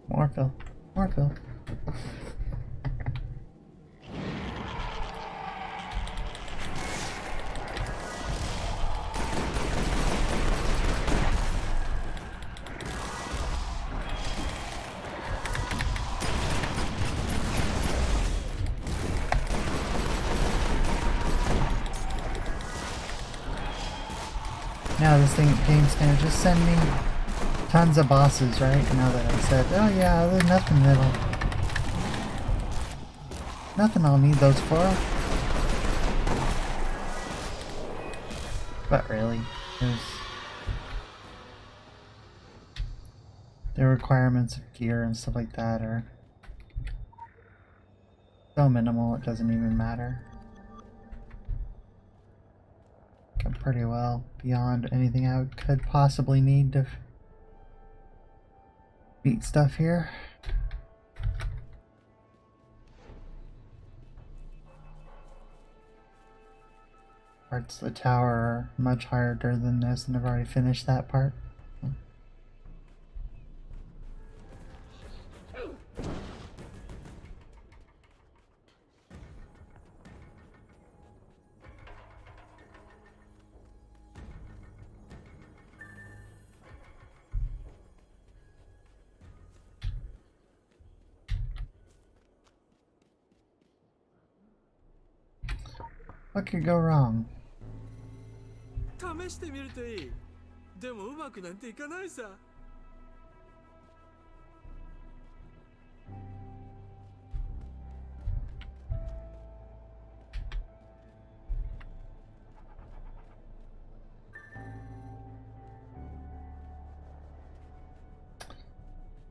More fill. More fill. Now this game's gonna just send me tons of bosses, right? Now that I said, oh yeah, there's nothing I'll need those for. But really, the requirements of gear and stuff like that are so minimal it doesn't even matter. I'm pretty well beyond anything I could possibly need to beat stuff here. Parts of the tower are much harder than this, and I've already finished that part. What could go wrong? 試してみるといい。でもうまくなんていかないさ。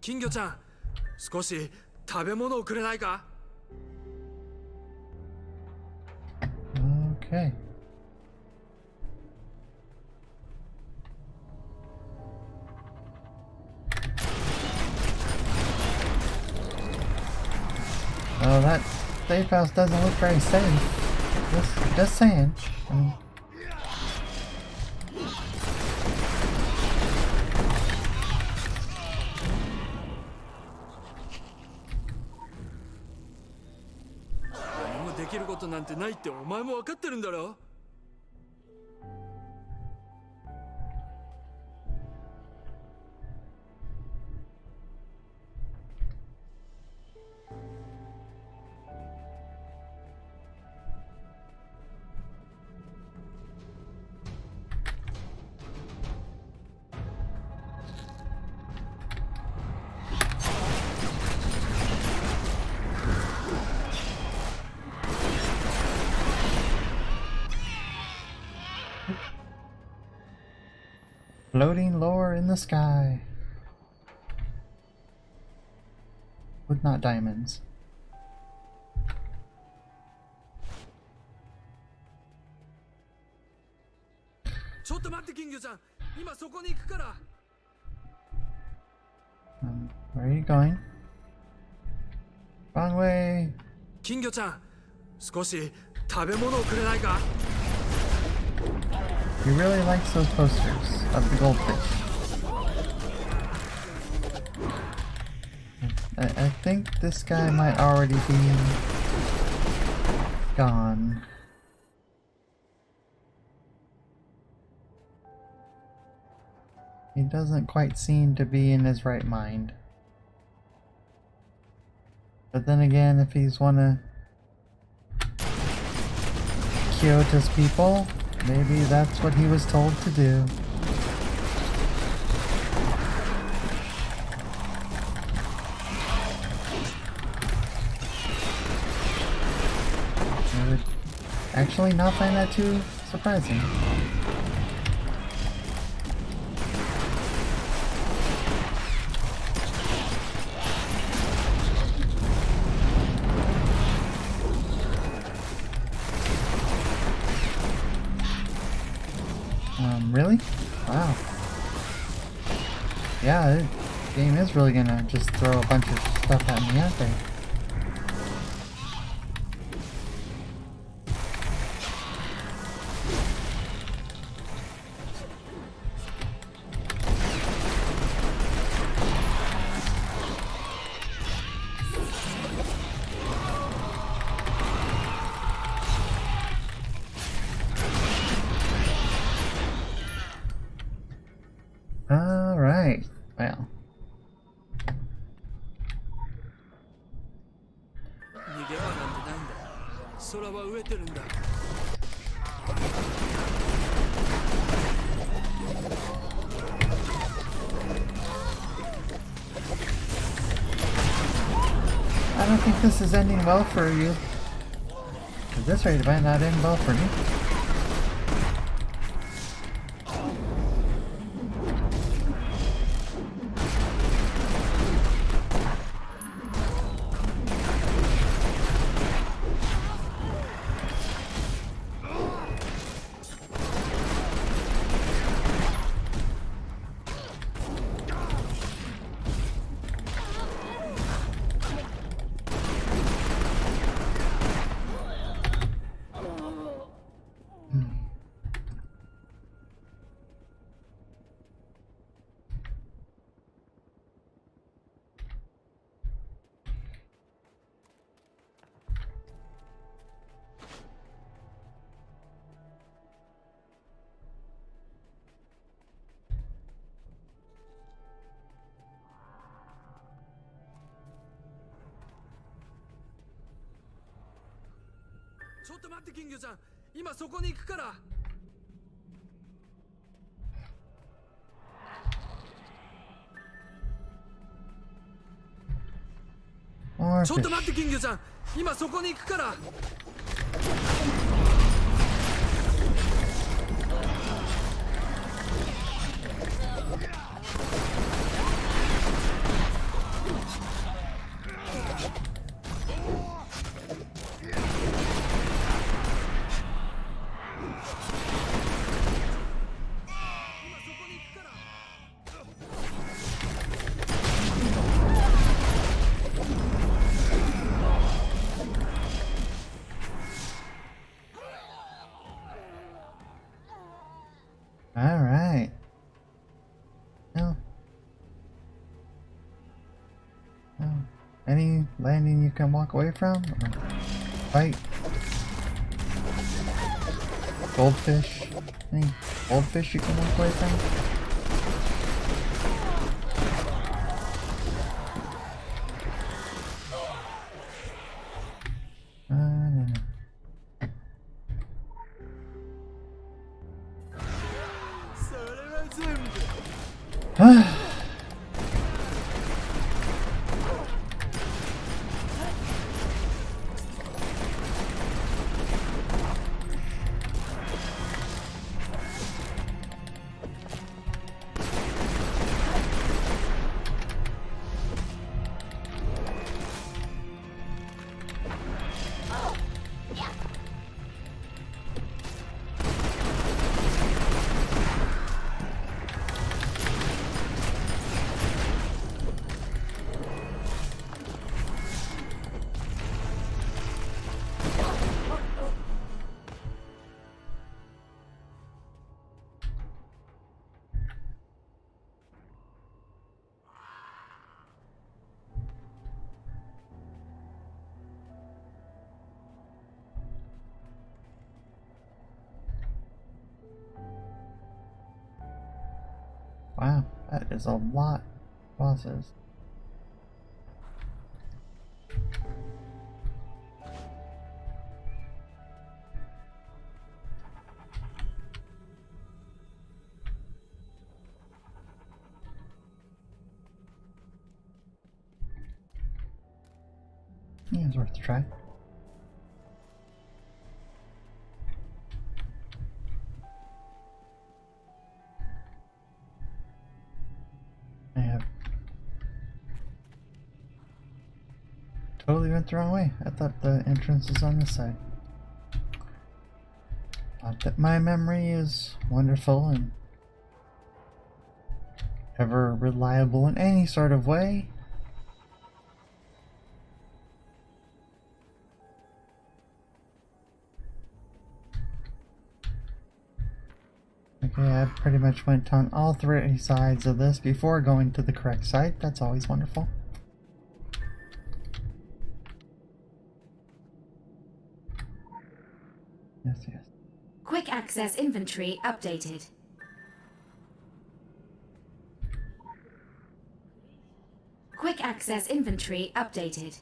金魚ちゃん、少し食べ物をくれないか？ Okay. Well, that safe house doesn't look very safe. Just saying. What できることなんてないってお前も分かってるんだろ。floating lower in the sky. With not diamonds. Where are you going? Wrong way. 金魚ちゃん、少し食べ物をくれないか? He really likes those posters of the goldfish. I think this guy might already be gone. He doesn't quite seem to be in his right mind. But then again, if he's one of Kyoto's people, maybe that's what he was told to do. I would actually not find that too surprising. Really? Wow. Yeah, the game is really gonna just throw a bunch of stuff at me, aren't they? Alright, well. 逃げ場なんてないんだ。空は飢えてるんだ。I don't think this is ending well for you. At this rate, it might not end well for me. More ちょっと fish. 待って金魚ちゃん、今そこに行くから。Alright. No. No. Any landing you can walk away from? Or fight? Goldfish? Any goldfish you can walk away from? I don't know. Wow, that is a lot of bosses. Yeah, it's worth a try. I have totally went the wrong way. I thought the entrance was on this side. Not that my memory is wonderful and ever reliable in any sort of way. Okay, I pretty much went on all three sides of this before going to the correct side. That's always wonderful. Yes, yes. Quick access inventory updated. Quick access inventory updated.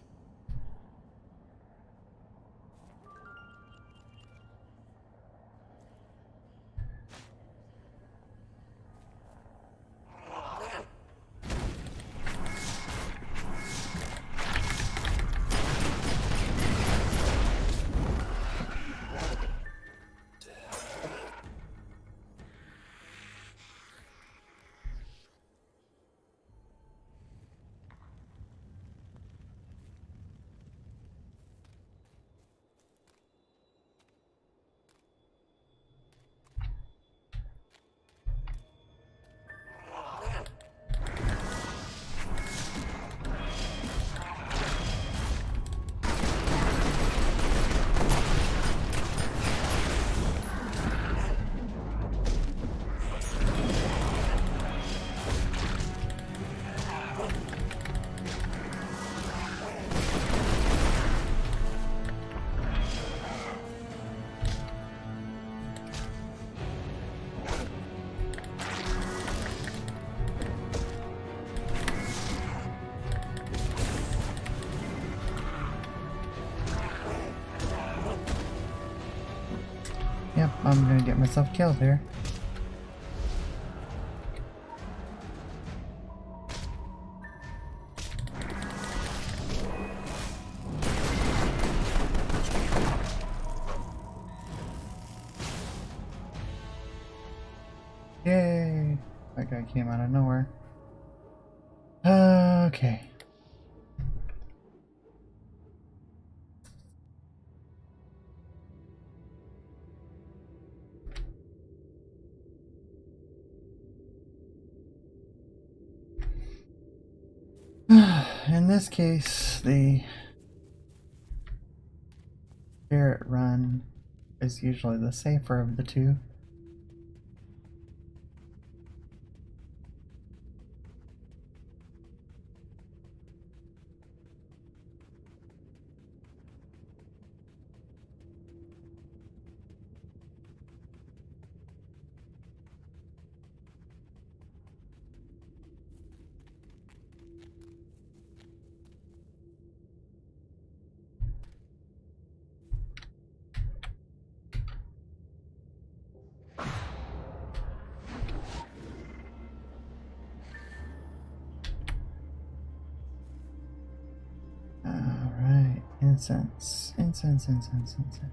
Yep, I'm gonna get myself killed here. Yay! That guy came out of nowhere. Okay. In this case, the Spirit Run is usually the safer of the two. Alright, incense. Incense, incense, incense.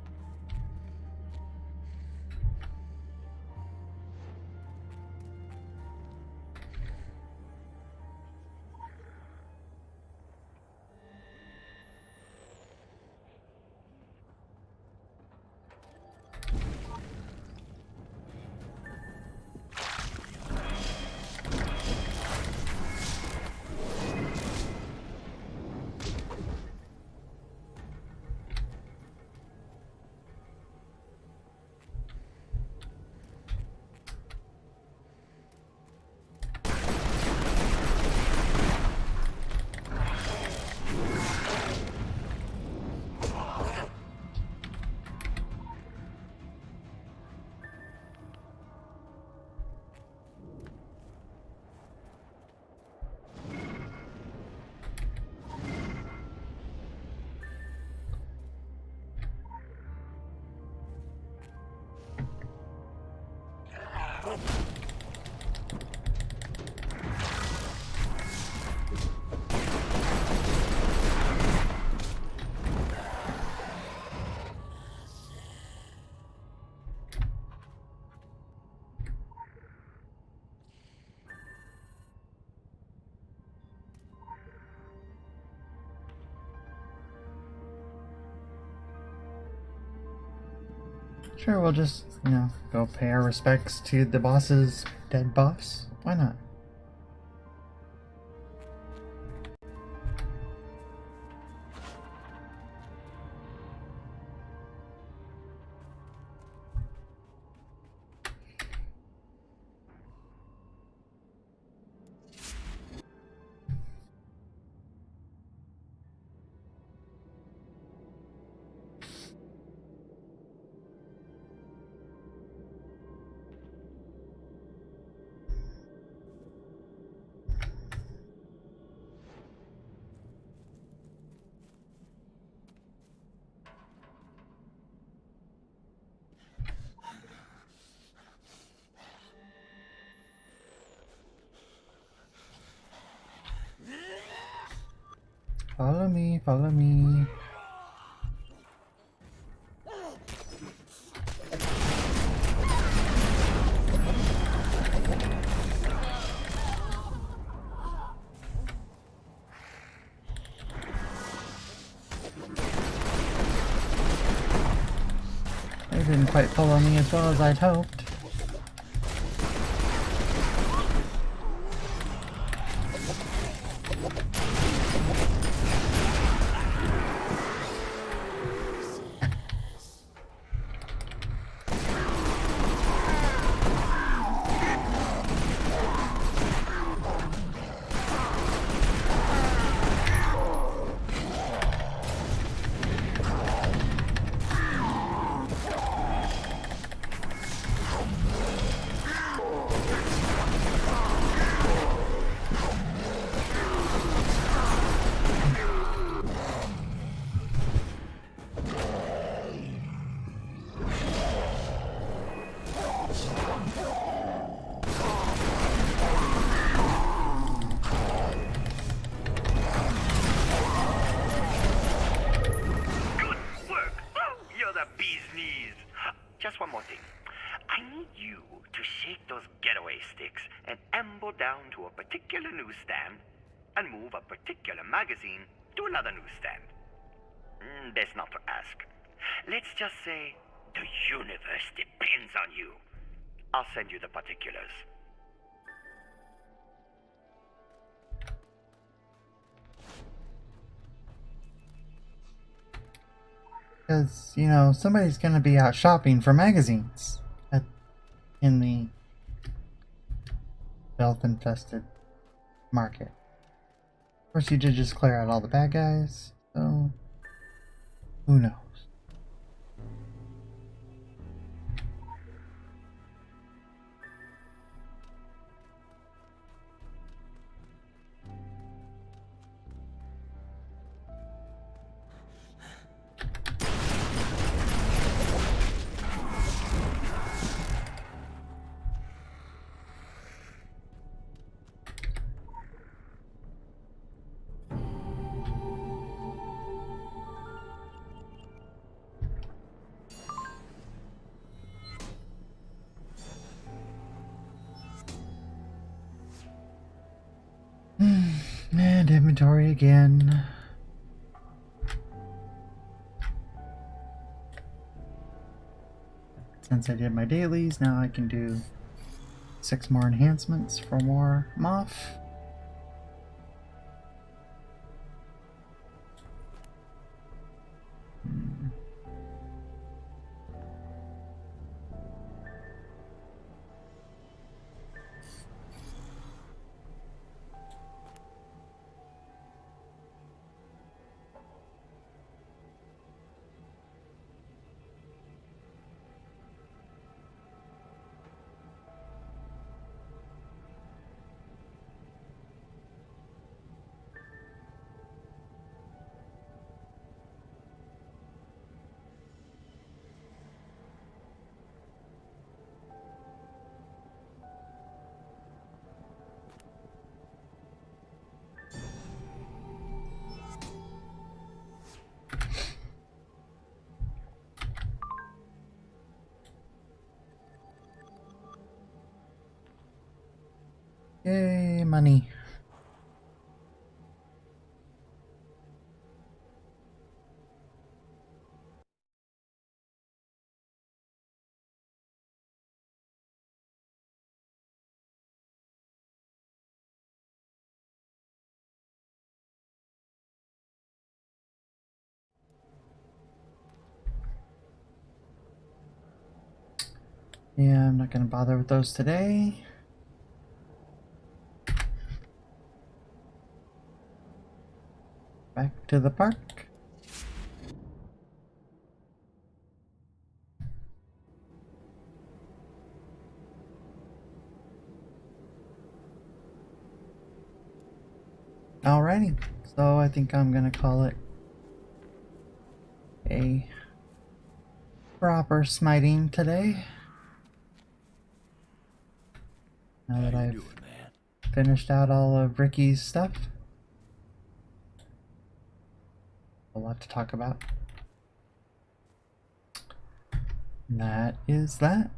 Sure, we'll just, go pay our respects to the boss's dead boss. Why not? Follow me, follow me. They didn't quite follow me as well as I'd hoped. Just one more thing. I need you to shake those getaway sticks and amble down to a particular newsstand and move a particular magazine to another newsstand. Best not to ask. Let's just say the universe depends on you. I'll send you the particulars. Because, somebody's gonna be out shopping for magazines in the stealth-infested market. Of course, you did just clear out all the bad guys, so who knows? And inventory again. Since I did my dailies, now I can do 6 more enhancements for more Moth. Yay, money. Yeah, I'm not gonna bother with those today. Back to the park. Alrighty, so I think I'm gonna call it a proper smiting today. Now that I've finished out all of Ricky's stuff. A lot to talk about. And that is that.